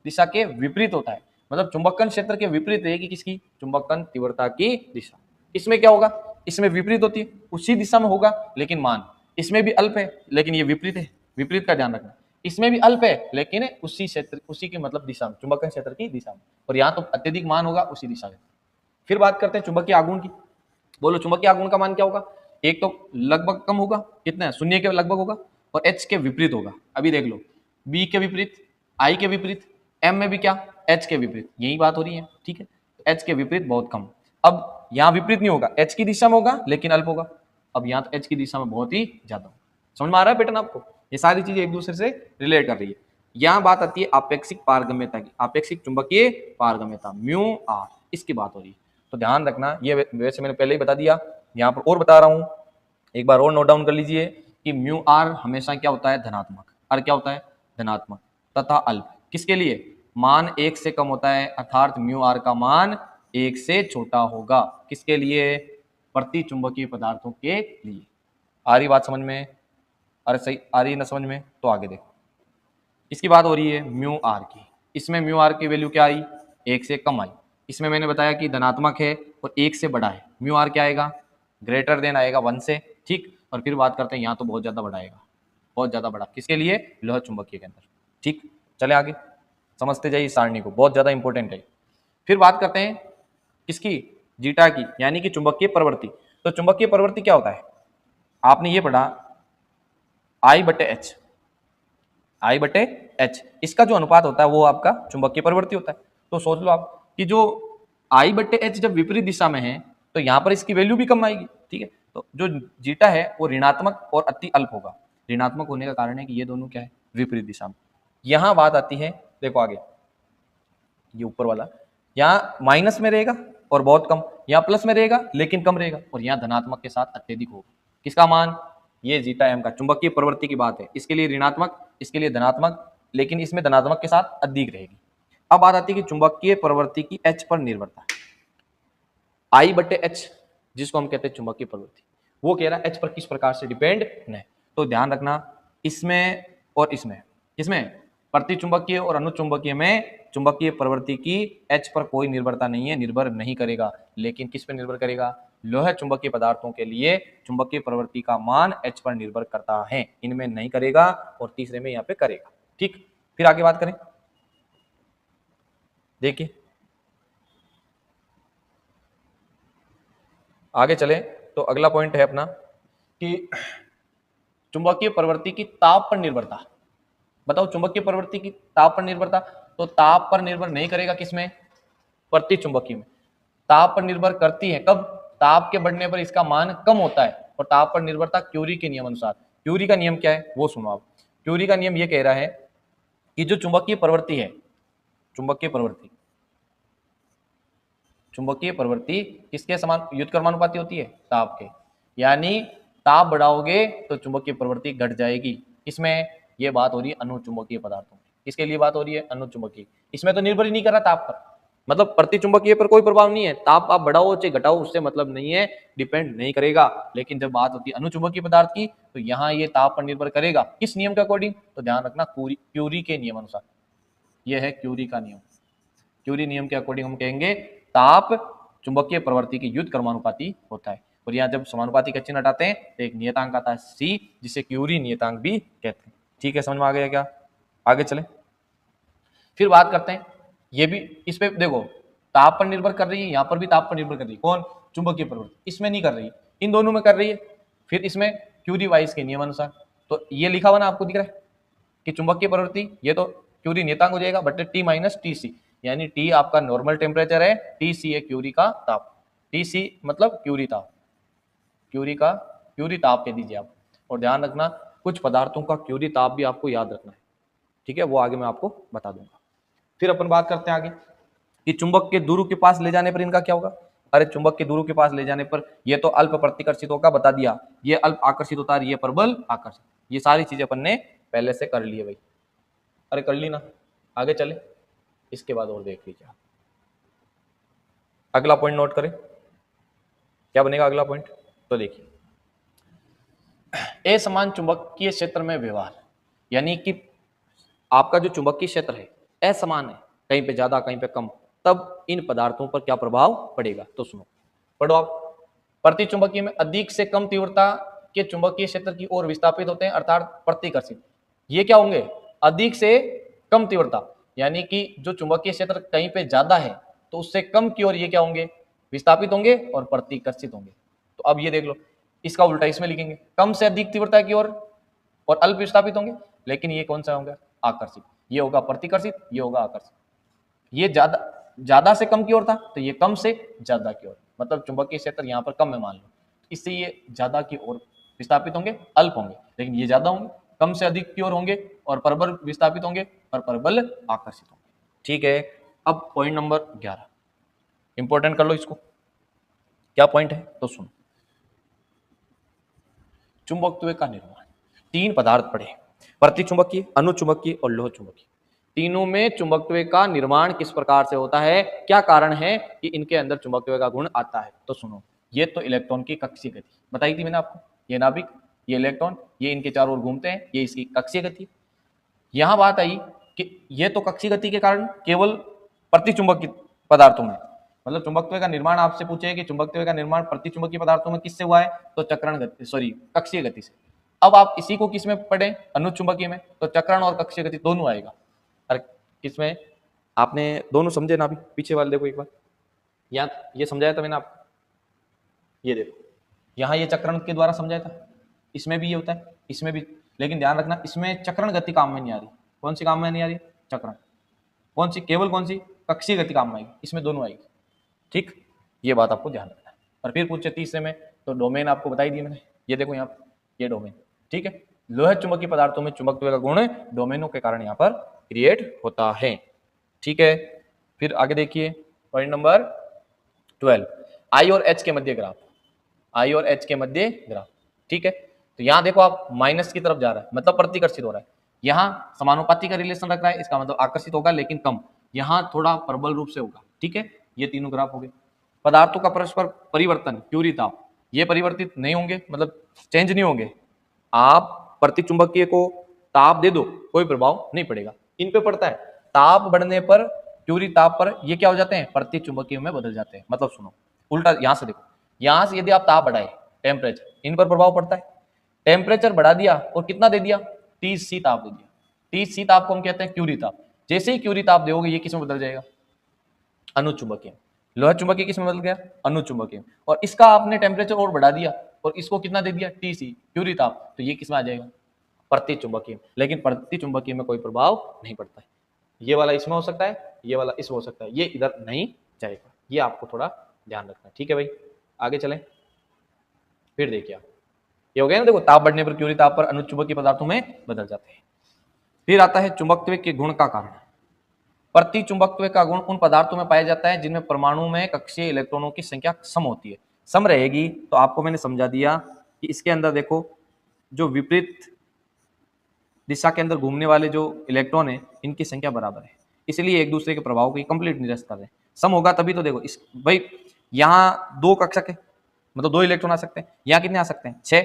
दिशा के विपरीत होता है। मतलब चुंबकन क्षेत्र के विपरीत रहेगी किसकी, चुंबकन तीव्रता की दिशा। इसमें क्या होगा, इसमें विपरीत होती है, उसी दिशा में होगा लेकिन मान, इसमें भी अल्प है लेकिन ये विपरीत है, विपरीत का ध्यान रखना, इसमें भी अल्प है लेकिन उसी क्षेत्र, उसी के मतलब दिशा में, चुंबकन क्षेत्र की दिशा में, और यहाँ तो अत्यधिक मान होगा उसी दिशा में। फिर बात करते हैं चुंबकीय आघूर्ण की। बोलो चुंबकीय आघूर्ण का मान क्या होगा, एक तो लगभग कम होगा, कितना, शून्य के लगभग होगा, और एच के विपरीत होगा। अभी देख लो, बी के विपरीत, आई के विपरीत, एम में भी क्या, एच के विपरीत, यही बात हो रही है, ठीक है। एच के विपरीत बहुत कम। अब यहाँ विपरीत नहीं होगा, एच की दिशा में होगा लेकिन अल्प होगा। अब यहाँ तो एच की दिशा में बहुत ही ज्यादा होगा। समझ में आ रहा है पैटर्न आपको, ये सारी चीजें एक दूसरे से रिलेट कर रही है। यहाँ बात आती है आपेक्षिक पारगम्यता की, आपेक्षिक चुंबकीय पारगम्यता म्यू आर, इसकी बात हो रही है। तो ध्यान रखना, ये वैसे मैंने पहले ही बता दिया, यहाँ पर और बता रहा हूँ, एक बार और नोट डाउन कर लीजिए कि म्यू आर हमेशा क्या होता है, धनात्मक। आर क्या होता है, धनात्मक, तथा अल्प किसके लिए, मान 1 से कम होता है, अर्थात म्यू आर का मान 1 से छोटा होगा, किसके लिए, प्रति चुंबकीय पदार्थों के लिए। आ रही बात समझ में, अरे सही आ रही है ना समझ में, तो आगे देखो, इसकी बात हो रही है म्यू आर की। इसमें म्यू आर की वैल्यू क्या आई, 1 से कम आई। इसमें मैंने बताया कि धनात्मक है और 1 से बड़ा है, म्यू आर क्या आएगा, ग्रेटर देन आएगा 1 से, ठीक। और फिर बात करते हैं, यहाँ तो बहुत ज्यादा बड़ा आएगा, बहुत ज्यादा बड़ा, किसके लिए, लोह चुंबकीय के अंदर, ठीक। चले आगे समझते जाइए सारणी को, बहुत ज्यादा इंपॉर्टेंट है। फिर बात करते हैं किसकी, जीटा की, यानी कि चुंबकीय प्रवृत्ति। तो चुंबकीय प्रवृत्ति क्या होता है, आपने ये पढ़ा आई बटे एच, आई बटे एच, इसका जो अनुपात होता है वो आपका चुंबकीय प्रवृत्ति होता है। तो सोच लो आप कि जो आई बटे एच जब विपरीत दिशा में है तो यहाँ पर इसकी वैल्यू भी कम आएगी, ठीक है। तो जो जीटा है वो ऋणात्मक और अति अल्प होगा। ऋणात्मक होने का कारण है कि ये दोनों क्या है, विपरीत दिशा में। यहाँ बात आती है, देखो आगे, ये ऊपर वाला यहाँ माइनस में रहेगा और बहुत कम, यहाँ प्लस में रहेगा लेकिन कम रहेगा, और यहाँ धनात्मक के साथ अत्यधिक होगा। किसका मान, ये जीटा एम का, चुंबकीय प्रवृत्ति की बात है, इसके लिए ऋणात्मक, इसके लिए धनात्मक, लेकिन इसमें धनात्मक के साथ अधिक रहेगी। अब बात आती है कि चुंबकीय प्रवृत्ति की एच पर निर्भरता, आई बटे एच जिसको हम कहते हैं चुंबकीय प्रवृत्ति, वो कह रहा है एच पर किस प्रकार से डिपेंड है। तो ध्यान रखना, इसमें और इसमें, किसमें, प्रति चुंबकीय और अनुचुंबकीय में चुंबकीय प्रवृत्ति की एच पर कोई निर्भरता नहीं है, निर्भर नहीं करेगा। लेकिन किस पर निर्भर करेगा, लोह चुंबकीय पदार्थों के लिए चुंबकीय प्रवृत्ति का मान एच पर निर्भर करता है, इनमें नहीं करेगा, और तीसरे में यहाँ पे करेगा, ठीक। फिर आगे बात करें, देखिए आगे चले तो अगला पॉइंट है अपना कि चुंबकीय प्रवृत्ति की ताप पर निर्भरता। बताओ चुंबकीय प्रवृत्ति की ताप पर निर्भरता, तो ताप पर निर्भर नहीं करेगा किसमें, प्रति चुंबकीय में। ताप पर निर्भर करती है कब, ताप के बढ़ने पर इसका मान कम होता है, और ताप पर निर्भरता क्यूरी के नियम अनुसार। क्यूरी का नियम क्या है वो सुनो आप। क्यूरी का नियम ये कह रहा है कि जो चुंबकीय प्रवृत्ति है, चुंबकीय प्रवृत्ति, चुंबकीय प्रवृत्ति किसके समान व्युत्क्रमानुपाती होती है, ताप के। यानी ताप बढ़ाओगे तो चुंबकीय प्रवृत्ति घट जाएगी। इसमें ये बात हो रही है अनुचुंबकीय पदार्थों की, किसके लिए बात हो रही है, अनुचुंबकीय। इसमें तो निर्भर ही नहीं कर रहा ताप पर, मतलब प्रति चुंबकीय पर कोई प्रभाव नहीं है, ताप आप बढ़ाओ चाहे घटाओ उससे मतलब नहीं है, डिपेंड नहीं करेगा। लेकिन जब बात होती है अनुचुंबकीय पदार्थ की, तो यहाँ ये ताप पर निर्भर करेगा, किस नियम के अकॉर्डिंग, तो ध्यान रखना क्यूरी के नियम अनुसार। यह है क्यूरी का नियम। क्यूरी नियम के अकॉर्डिंग हम कहेंगे ताप चुंबकीय प्रवृत्ति के व्युत्क्रमानुपाती होता है। और यहाँ जब समानुपाती का चिन्ह हटाते हैं तो एक नियतांक आता है सी, जिसे क्यूरी नियतांक भी कहते हैं, ठीक है। समझ में आ गया क्या, आगे चले। फिर बात करते हैं, ये भी इस पे देखो, ताप पर निर्भर कर रही है, यहाँ पर भी ताप पर निर्भर कर रही है, कौन, चुंबकीय प्रवृत्ति। इसमें नहीं कर रही है, इन दोनों में कर रही है। फिर इसमें क्यूरी वाइज के नियम अनुसार, तो ये लिखा हुआ ना आपको दिख रहा है कि चुंबकीय प्रवृत्ति, ये तो क्यूरी नियतांक हो जाएगा, बटे टी माइनस टी सी, यानी टी आपका नॉर्मल टेम्परेचर है, टी सी है क्यूरी का ताप। टी सी मतलब क्यूरी ताप, क्यूरी का क्यूरी ताप कह दीजिए आप। और ध्यान रखना कुछ पदार्थों का क्यूरी ताप भी आपको याद रखना है, ठीक है, वो आगे मैं आपको बता दूंगा। फिर अपन बात करते हैं आगे कि चुंबक के ध्रुव के पास ले जाने पर इनका क्या होगा। अरे चुंबक के ध्रुव के पास ले जाने पर ये तो अल्प प्रतिकर्षित होगा, बता दिया, ये अल्प आकर्षित होता है, ये प्रबल आकर्षित, ये सारी चीजें अपन ने पहले से कर ली है भाई। अरे कर ली ना, आगे चले, इसके बाद और देख लीजिए। अगला पॉइंट नोट करें, क्या बनेगा अगला पॉइंट, तो देखिए असमान चुंबकीय क्षेत्र में व्यवहार, यानी कि आपका जो चुंबकीय क्षेत्र है असमान है, कहीं पे ज्यादा कहीं पे कम, तब इन पदार्थों पर क्या प्रभाव पड़ेगा? तो सुनो, पढ़ो आप। प्रतिचुंबकीय में अधिक से कम तीव्रता के चुंबकीय क्षेत्र की ओर विस्थापित होते हैं, अर्थात प्रतिकर्षित। ये क्या होंगे? अधिक से कम तीव्रता, यानी कि जो चुंबकीय क्षेत्र कहीं पे ज्यादा है तो उससे कम की ओर ये क्या होंगे? विस्थापित होंगे और प्रतिकर्षित होंगे। तो अब ये देख लो, इसका उल्टा इसमें लिखेंगे, कम से अधिक तीव्रता की ओर और अल्प विस्थापित होंगे। लेकिन ये कौन सा होगा? आकर्षित। ये होगा प्रतिकर्षित, ये होगा आकर्षित। ये ज्यादा से कम की ओर था तो ये कम से ज्यादा की ओर, मतलब चुंबकीय क्षेत्र यहाँ पर कम है मान लो, इससे ये ज्यादा की ओर विस्थापित होंगे, अल्प होंगे। लेकिन ये ज्यादा होंगे, कम से अधिक की ओर होंगे और परबल विस्थापित होंगे और परबल आकर्षित होंगे। ठीक है। अब पॉइंट नंबर 11 इंपॉर्टेंट कर लो इसको। क्या पॉइंट है? तो सुनो, चुंबकत्व का निर्माण। 3 पदार्थ पड़े, प्रतिचुंबकीय, अनुचुंबकीय और लोह चुंबकीय। तीनों में चुंबकत्व का निर्माण किस प्रकार से होता है? क्या कारण है कि इनके अंदर चुंबकत्व का गुण आता है? तो सुनो, ये तो इलेक्ट्रॉन की कक्षीय गति बताई थी मैंने आपको। ये नाभिक, ये इलेक्ट्रॉन, ये इनके चारों ओर घूमते हैं, ये इसकी कक्षीय गति। यहां बात आई कि ये तो कक्षीय गति के कारण केवल प्रतिचुंबकीय पदार्थों में, मतलब चुंबकत्व का निर्माण आपसे पूछे कि चुंबकत्व का निर्माण प्रतिचुंबकीय पदार्थों में किससे हुआ है? तो चक्रण गति, सॉरी कक्षीय गति से। अब आप इसी को किस में पढ़े? अनुचुंबकीय में, तो चक्रण और कक्षीय गति दोनों आएगा। अरे किसमें? आपने दोनों समझे ना? अभी पीछे वाले देखो एक बार, यहाँ ये समझाया था मैंने आपको, ये देखो यहाँ ये चक्रण के द्वारा समझाया था, इसमें भी ये होता है, इसमें भी। लेकिन ध्यान रखना, इसमें चक्रण गति काम में नहीं आ रही। कौन सी काम में नहीं आ रही? चक्रण। कौन सी? केवल कौन सी? कक्षीय गति काम में आएगी, इसमें दोनों आएगी। ठीक, ये बात आपको ध्यान रखना है। और फिर पूछे तीसरे में, तो डोमेन आपको बताई दी मैंने, ये देखो यहाँ ये डोमेन। ठीक है, लोह चुंबकीय पदार्थों में चुंबकत्व का गुण डोमेनों के कारण यहाँ पर क्रिएट होता है। ठीक है, फिर आगे देखिए पॉइंट नंबर 12, आई और एच के मध्य ग्राफ। आई और एच के मध्य ग्राफ। ठीक है, तो यहाँ देखो आप माइनस की तरफ जा रहा है, मतलब प्रतिकर्षित हो रहा है। यहाँ समानुपाती का रिलेशन रख रहा है, इसका मतलब आकर्षित होगा लेकिन कम। यहाँ थोड़ा प्रबल रूप से होगा। ठीक है, ये तीनों ग्राफ हो गए। पदार्थों का परस्पर परिवर्तन, क्यूरी ताप, ये परिवर्तित नहीं होंगे, मतलब चेंज नहीं होंगे। आप प्रतिचुंबकीय को ताप दे दो, कोई प्रभाव नहीं पड़ेगा। इन पे पड़ता है, ताप बढ़ने पर, क्यूरी ताप पर ये क्या हो जाते हैं? प्रतिचुंबकीय में बदल जाते हैं। मतलब सुनो, उल्टा यहां से देखो, यहां से यदि आप ताप बढ़ाए, टेम्परेचर, इन पर प्रभाव पड़ता है। टेम्परेचर बढ़ा दिया और कितना दे दिया? TC ताप दे दिया। TC ताप को हम कहते हैं क्यूरी ताप। जैसे ही क्यूरी ताप दोगे, ये किस में बदल जाएगा? अनुचुंबकीय। लोहा चुंबकीय किस में बदल गया? अनुचुंबकीय। और इसका आपने टेम्परेचर और बढ़ा दिया और इसको कितना दे दिया? TC, क्यूरी ताप, तो ये किस में आ जाएगा? प्रतिचुंबकीय। लेकिन प्रतिचुंबकीय में कोई प्रभाव नहीं पड़ता है। ये वाला इसमें हो सकता है, ये वाला इसमें हो सकता है, ये इधर नहीं जाएगा। ये आपको थोड़ा ध्यान रखना है। ठीक है भाई, आगे चलें। फिर देखिए आप, ये हो गया ना, देखो ताप बढ़ने पर क्यूरी ताप पर अनुचुंबकीय पदार्थों में बदल जाते हैं। फिर आता है चुंबकत्व के गुण का कारण। प्रतिचुंबकत्व का गुण उन पदार्थों में पाया जाता है जिनमें परमाणु में कक्षीय इलेक्ट्रॉनों की संख्या सम होती है। सम रहेगी तो आपको मैंने समझा दिया कि इसके अंदर देखो, जो विपरीत दिशा के अंदर घूमने वाले जो इलेक्ट्रॉन है, इनकी संख्या बराबर है, इसलिए एक दूसरे के प्रभाव को कंप्लीट निरस्त कर रहे हैं। सम होगा तभी तो देखो, इस भाई यहाँ 2 कक्षक है, मतलब 2 इलेक्ट्रॉन आ सकते हैं, यहाँ कितने आ सकते हैं? 6।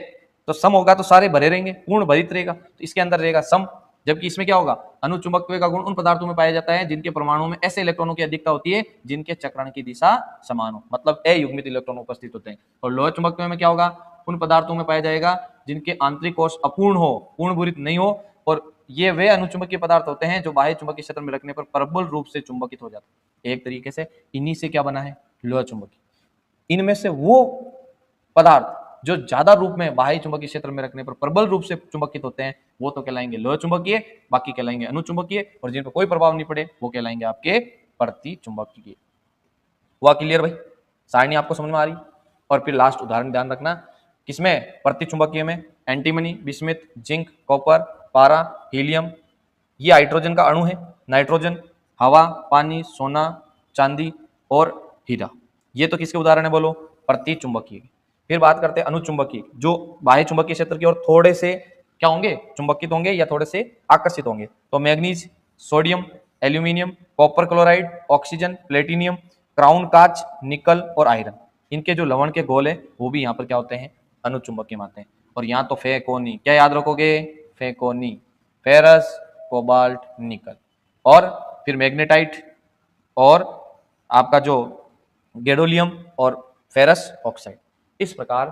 तो सम होगा तो सारे भरे रहेंगे, पूर्ण भरित रहेगा, तो इसके अंदर रहेगा सम। जबकि इसमें क्या होगा? अनुचुंबकत्व का गुण उन पदार्थों में पाया जाता है जिनके परमाणु में ऐसे इलेक्ट्रॉनों की अधिकता होती है जिनके चक्रण की दिशा समान हो, मतलब अयुग्मित इलेक्ट्रॉन उपस्थित होते हैं। और लोह चुंबकत्व में क्या होगा? उन पदार्थों में पाया जाएगा जिनके आंतरिक कोश अपूर्ण हो, पूर्ण भूरित नहीं हो। और ये वे अनुचुंबकीय पदार्थ होते हैं जो बाह्य चुंबकीय क्षेत्र में रखने पर प्रबल रूप से चुंबकित हो जाते हैं। एक तरीके से इन्हीं से क्या बना है? लोह चुंबकीय। इनमें से वो पदार्थ जो ज्यादा रूप में बाह्य चुंबकीय क्षेत्र में रखने पर प्रबल रूप से चुंबकित होते हैं, वो तो कहलाएंगे लोह चुंबकीय, बाकी कहलाएंगे अनुचुंबकीय, और जिन पर कोई प्रभाव नहीं पड़े वो कहलाएंगे आपके प्रतिचुंबकीय। हुआ क्लियर भाई? सारणी आपको समझ में आ रही? और फिर लास्ट उदाहरण ध्यान रखना, किसमें? प्रतिचुंबकीय में एंटीमनी, बिस्मिथ, जिंक, कॉपर, पारा, हीलियम, ये हाइड्रोजन का अणु है, नाइट्रोजन, हवा, पानी, सोना, चांदी और हीरा, ये तो किसके उदाहरण है? बोलो, प्रतिचुंबकीय। फिर बात करते हैं अनुचुंबकीय, जो बाह्य चुंबकीय क्षेत्र की ओर थोड़े से क्या होंगे? चुंबकित होंगे या थोड़े से आकर्षित होंगे। तो manganese, sodium, aluminium, copper chloride, oxygen, platinum, crown कांच, निकल और आयरन, इनके जो लवण के गोल है वो भी यहाँ पर क्या होते हैं? अनुचुंबकीय आते हैं। और यहाँ तो फेकोनी, क्या याद रखोगे? फेकोनी, फेरस, कोबाल्ट, निकल। और फिर मैग्नेटाइट, और आपका जो गैडोलियम और फेरस ऑक्साइड। इस प्रकार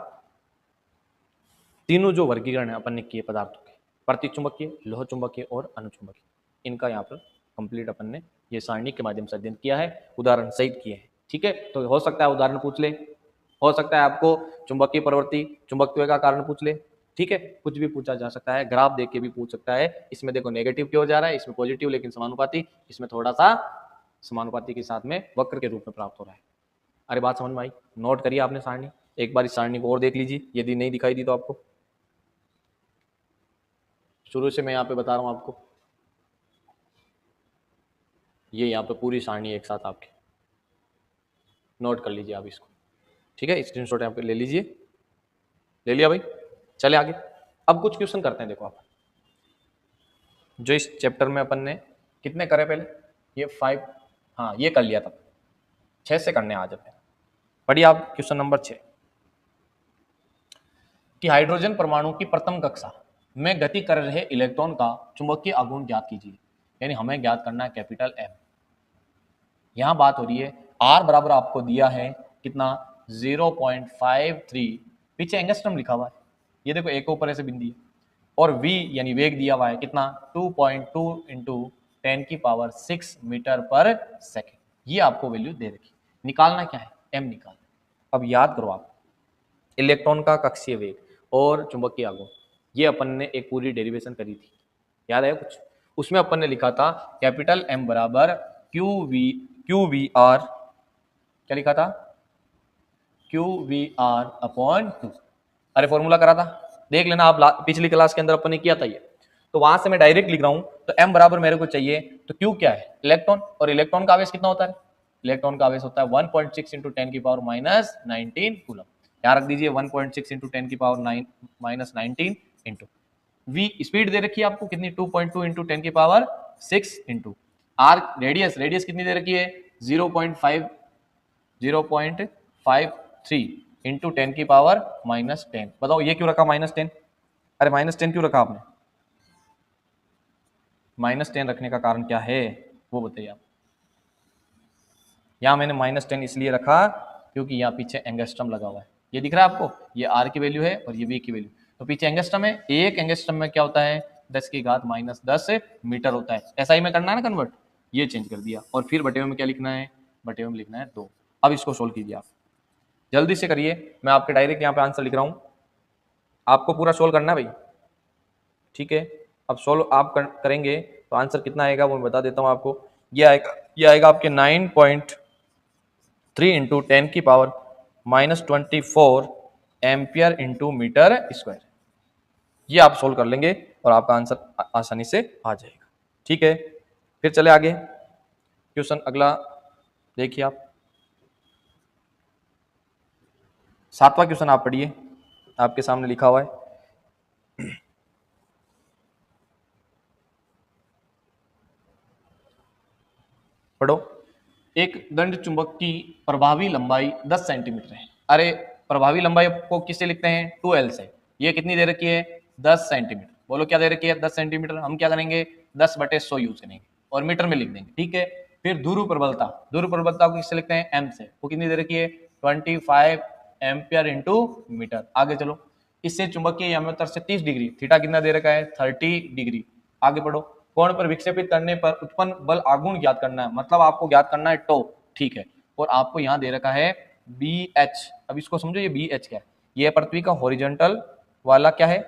तीनों जो वर्गीकरण है अपन ने किए पदार्थों के, प्रतिचुंबकीय, लोह चुंबकीय और अनुचुंबकीय, इनका यहाँ पर कंप्लीट अपन ने ये सारणी के माध्यम से अध्ययन किया है, उदाहरण सहित किए हैं। ठीक है, तो हो सकता है उदाहरण पूछ ले, हो सकता है आपको चुंबकीय प्रवृत्ति, चुंबकत्व का कारण पूछ ले। ठीक है, कुछ भी पूछा जा सकता है, ग्राफ देख के भी पूछ सकता है। इसमें देखो नेगेटिव क्यों जा रहा है, इसमें पॉजिटिव लेकिन समानुपाती, इसमें थोड़ा सा समानुपाती के साथ में वक्र के रूप में प्राप्त हो रहा है। अरे बात समझ में आई? नोट करिए आपने सारणी, एक बार इस सारणी को और देख लीजिए यदि नहीं दिखाई दी तो आपको। शुरू से मैं यहाँ पे बता रहा हूँ आपको, ये यहाँ पे पूरी सारणी एक साथ आपके, नोट कर लीजिए आप इसको। ठीक है, स्क्रीनशॉट यहाँ पे ले लीजिए, ले लिया भाई? चले आगे, अब कुछ क्वेश्चन करते हैं। देखो आप, जो इस चैप्टर में अपन ने कितने करे पहले, ये 5, हाँ ये कर लिया था, 6 से करने आ जाते हैं। पढ़िए आप क्वेश्चन नंबर 6 कि हाइड्रोजन परमाणु की प्रथम कक्षा में गति कर रहे इलेक्ट्रॉन का चुंबकीय आघूर्ण ज्ञात कीजिए। यानी हमें ज्ञात करना है कैपिटल एम। यहां बात हो रही है आर बराबर आपको दिया है कितना, 0.53, पीछे एंगस्ट्रम लिखा हुआ है, ये देखो एक ऊपर ऐसे बिंदी है, और v यानी वेग दिया हुआ है कितना, 2.2 इंटू 10⁶ मीटर पर सेकेंड। ये आपको वैल्यू दे रखी, निकालना क्या है, m निकालना। अब याद करो आप, इलेक्ट्रॉन का कक्षीय वेग और चुंबकीय आघूर्ण, ये अपन ने एक पूरी डेरिवेशन करी थी, याद है कुछ? उसमें अपन ने लिखा था कैपिटल M बराबर क्यू वी आर, क्या लिखा था, QVR अपॉन 2। अरे फॉर्मूला करा था, देख लेना आप, पिछली क्लास के अंदर अपन ने किया था ये। तो वहां से मैं डायरेक्ट लिख रहा हूं, तो M बराबर मेरे को चाहिए, तो Q क्या है, इलेक्ट्रॉन, और इलेक्ट्रॉन का आवेश कितना होता है, इलेक्ट्रॉन का आवेश होता है 1.6 इंटू 10⁻⁻19 कूलम। यहाँ रख दीजिए 1.6 इंटू 10⁻⁻19 इंटू v, स्पीड दे रखी है आपको कितनी, 2.2 इंटू 10⁻6 इंटू r, रेडियस कितनी दे रखी है, 0.53 इंटू 10⁻⁻10। बताओ ये क्यों रखा -10? अरे -10 क्यों रखा आपने, -10 रखने का कारण क्या है वो बताइए आप। यहाँ मैंने -10 इसलिए रखा क्योंकि यहाँ पीछे एंगस्ट्रम लगा हुआ है, ये दिख रहा है आपको, ये r की वैल्यू है और ये v की वैल्यू, तो पीछे एंगस्ट्रम है, एक एंगस्ट्रम में क्या होता है, 10⁻⁻10 मीटर होता है। ऐसा ही में करना है ना कन्वर्ट, ये चेंज कर दिया, और फिर बटे में क्या लिखना है, बटे में लिखना है 2। अब इसको सोल्व कीजिए आप, जल्दी से करिए, मैं आपके डायरेक्ट यहाँ पे आंसर लिख रहा हूँ, आपको पूरा सोल्व करना है भाई। ठीक है, अब सोल्व आप करेंगे तो आंसर कितना आएगा वो मैं बता देता हूँ आपको। ये आएगा आपके 9.3 into 10⁻⁻24 ampere into metre square. ये आप सोल्व कर लेंगे और आपका आंसर आसानी से आ जाएगा। ठीक है, फिर चले आगे, क्वेश्चन अगला देखिए आप, 7वां क्वेश्चन आप पढ़िए, आपके सामने लिखा हुआ है, पढ़ो। एक दंड चुंबक की प्रभावी लंबाई 10 सेंटीमीटर है। अरे प्रभावी लंबाई को किससे लिखते हैं, 2L से। ये कितनी दे रखी है, 10 सेंटीमीटर। बोलो क्या दे रखी है, 10 सेंटीमीटर। हम क्या करेंगे, 10/100 यूज करेंगे और मीटर में लिख देंगे। ठीक है, फिर ध्रुव प्रबलता को किससे लिखते हैं, M से। वो कितनी दे रखी है, 25 एम्पियर इंटू मीटर। आगे चलो, इससे चुंबकीय याम्योत्तर से 30 डिग्री, थीटा कितना दे रखा है, 30 डिग्री। आगे बढ़ो, कोण पर विक्षेपित करने पर उत्पन्न बल आघूर्ण ज्ञात करना है, मतलब आपको ज्ञात करना है टो। ठीक है, और आपको यहाँ दे रखा है BH। अब इसको समझो, ये BH क्या है, ये पृथ्वी का हॉरिजॉन्टल वाला क्या है,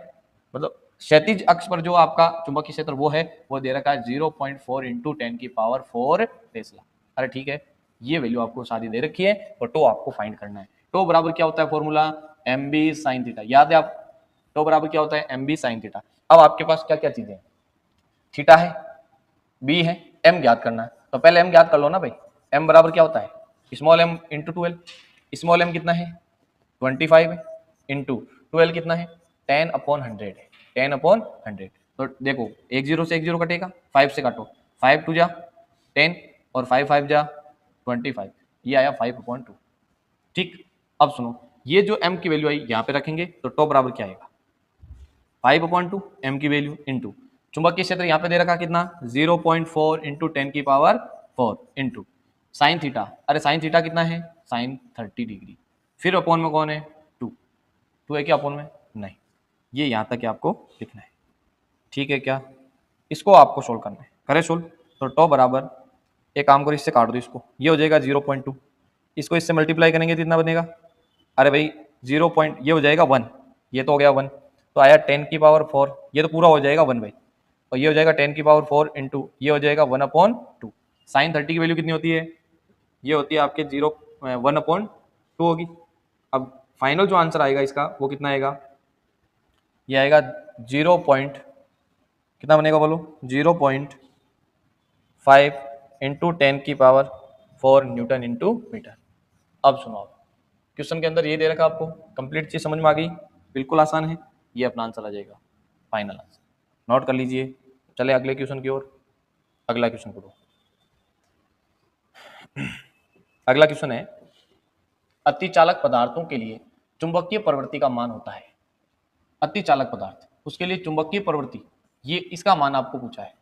मतलब क्षैतिज अक्ष पर जो आपका चुंबकीय क्षेत्र वो है, वो दे रखा है 0.4 इंटू 10⁴ टेस्ला। अरे ठीक है, ये वैल्यू आपको सारी दे रखी है और टो आपको फाइंड करना है। टो बराबर क्या होता है, फॉर्मूला MB sin थीटा। याद है आप, टो बराबर क्या होता है, MB sin थीटा। अब आपके पास क्या क्या चीजें हैं, थीटा है, बी है, एम ज्ञात करना है, तो पहले एम ज्ञात कर लो ना भाई। एम बराबर क्या होता है, small M into 12। Small M कितना है, 25 है, इंटू 12 कितना है, 10/100 है, 10/100। तो देखो, 1 0 से 1 0 कटेगा, 5 से काटो, 5 2 जा 10 और 5 5 जा 25, ये आया 5/2। ठीक, अब सुनो, ये जो m की वैल्यू आई यहाँ पे रखेंगे, तो टॉप बराबर क्या आएगा, 5/2 m की वैल्यू इंटू चुंबकीय क्षेत्र यहाँ पे दे रखा कितना, 0.4 इंटू 10⁴ इंटू साइन थीटा, अरे साइन थीटा कितना है, साइन 30 डिग्री, फिर अपॉन में कौन है, 2 है क्या अपॉन में, नहीं, ये यहाँ तक आपको लिखना है, ठीक है क्या, इसको आपको सोल्व करना है, करें सोल्व। तो टॉ बराबर, एक काम करो इससे काट दो इसको, ये हो जाएगा 0.2, इसको इससे मल्टीप्लाई करेंगे तो कितना बनेगा, अरे भाई 0. ये हो जाएगा 1, ये तो हो गया 1, तो आया 10⁴, ये तो पूरा हो जाएगा 1 भाई, और ये हो जाएगा 10⁴ इंटू ये हो जाएगा 1/2। साइन 30 की वैल्यू कितनी होती है, ये होती है आपके 1/2 होगी। अब फाइनल जो आंसर आएगा इसका वो कितना आएगा, ये आएगा 0. कितना बनेगा बोलो, 0.5 इंटू 10⁴ न्यूटन इंटू मीटर। अब सुनो, आप क्वेश्चन के अंदर ये दे रखा आपको, कंप्लीट चीज समझ में आ गई, बिल्कुल आसान है, ये अपना आंसर आ जाएगा, फाइनल आंसर नोट कर लीजिए। चले अगले क्वेश्चन की ओर, अगला क्वेश्चन करो। अगला क्वेश्चन है, अतिचालक पदार्थों के लिए चुंबकीय प्रवृत्ति का मान होता है, अतिचालक पदार्थ उसके लिए चुंबकीय प्रवृत्ति, ये इसका मान आपको पूछा है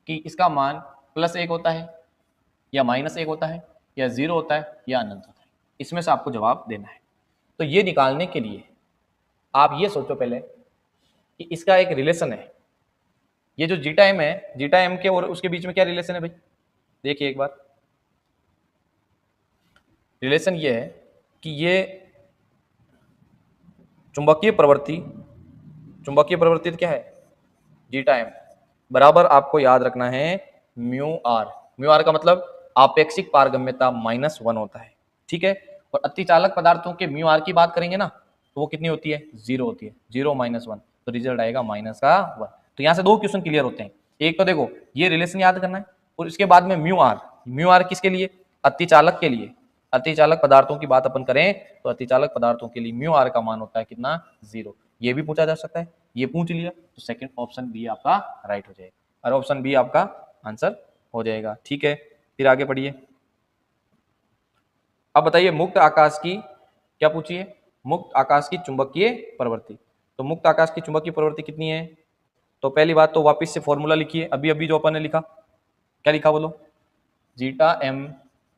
कि इसका मान +1 होता है या -1 होता है या 0 होता है या अनंत होता है, इसमें से आपको जवाब देना है। तो ये निकालने के लिए आप ये सोचो पहले कि इसका एक रिलेशन है, ये जो जीटा एम है, जीटा एम के और उसके बीच में क्या रिलेशन है भाई, देखिए एक बार, रिलेशन ये है कि ये चुंबकीय प्रवृत्ति तो क्या है, जीटा एम बराबर आपको याद रखना है म्यू आर का मतलब आपेक्षिक पारगम्यता -1 होता है, ठीक है। और अतिचालक पदार्थों के म्यू आर की बात करेंगे ना, तो वो कितनी होती है, 0 होती है, 0 - 1, तो रिजल्ट आएगा -1। तो यहाँ से 2 क्वेश्चन क्लियर होते हैं, एक तो देखो ये रिलेशन याद करना है, और इसके बाद में म्यू आर किसके लिए, अतिचालक के लिए, अतिचालक पदार्थों की बात अपन करें तो अतिचालक पदार्थों के लिए म्यू आर का मान होता है कितना, 0। ये भी पूछा जा सकता है, ये पूछ लिया तो सेकंड ऑप्शन बी आपका राइट हो जाएगा, और ऑप्शन बी आपका आंसर हो जाएगा, ठीक है। फिर आगे पढ़िए, अब बताइए मुक्त आकाश की क्या पूछिए, मुक्त आकाश की चुंबकीय प्रवृत्ति। तो मुक्त आकाश की चुंबकीय प्रवृत्ति कितनी है, तो पहली बात तो वापस से फॉर्मूला लिखिए, अभी अभी जो अपन ने लिखा, क्या लिखा बोलो, जीटा एम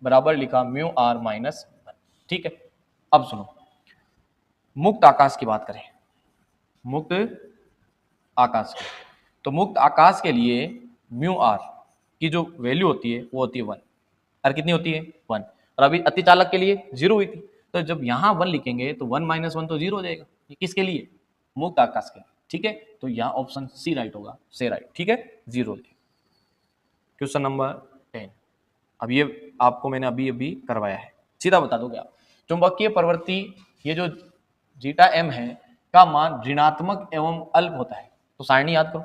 बराबर लिखा म्यू आर -1, ठीक है। अब सुनो, मुक्त आकाश की बात करें, मुक्त आकाश की, तो मुक्त आकाश के लिए म्यू आर की जो वैल्यू होती है वो होती है 1, और कितनी होती है 1, और अभी अतिचालक के लिए 0 हुई थी, तो जब यहाँ 1 लिखेंगे तो 1 - 1 तो 0 हो जाएगा, ये किसके लिए, मुक्त आकाश के लिए, ठीक है। तो यहाँ ऑप्शन सी राइट होगा, से राइट, ठीक है, 0। क्वेश्चन नंबर 10, अब ये आपको मैंने अभी अभी करवाया है, सीधा बता दोगे आप, चुंबकीय प्रवृत्ति ये जो जीटा एम है का मान ऋणात्मक एवं अल्प होता है, तो सारणी याद करो,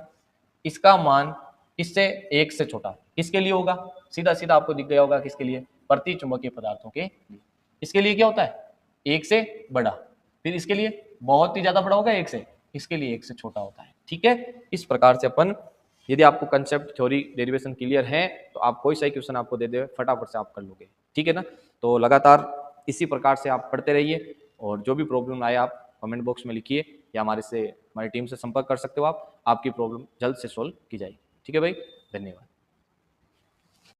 इसका मान इससे 1 से छोटा किसके लिए होगा, सीधा सीधा आपको दिख गया होगा किसके लिए, प्रति चुंबकीय पदार्थों के लिए, इसके लिए क्या होता है 1 से बड़ा, फिर इसके लिए बहुत ही ज्यादा बड़ा होगा 1 से, इसके लिए 1 से छोटा होता है, ठीक है। इस प्रकार से अपन, यदि आपको कंसेप्ट थ्योरी डेरिवेशन क्लियर है तो आप कोई सा क्वेश्चन आपको दे दे फटाफट से आप कर लोगे, ठीक है ना। तो लगातार इसी प्रकार से आप पढ़ते रहिए, और जो भी प्रॉब्लम आए आप कमेंट बॉक्स में लिखिए, या हमारी टीम से संपर्क कर सकते हो आप, आपकी प्रॉब्लम जल्द से सोल्व की जाएगी, ठीक है भाई, धन्यवाद।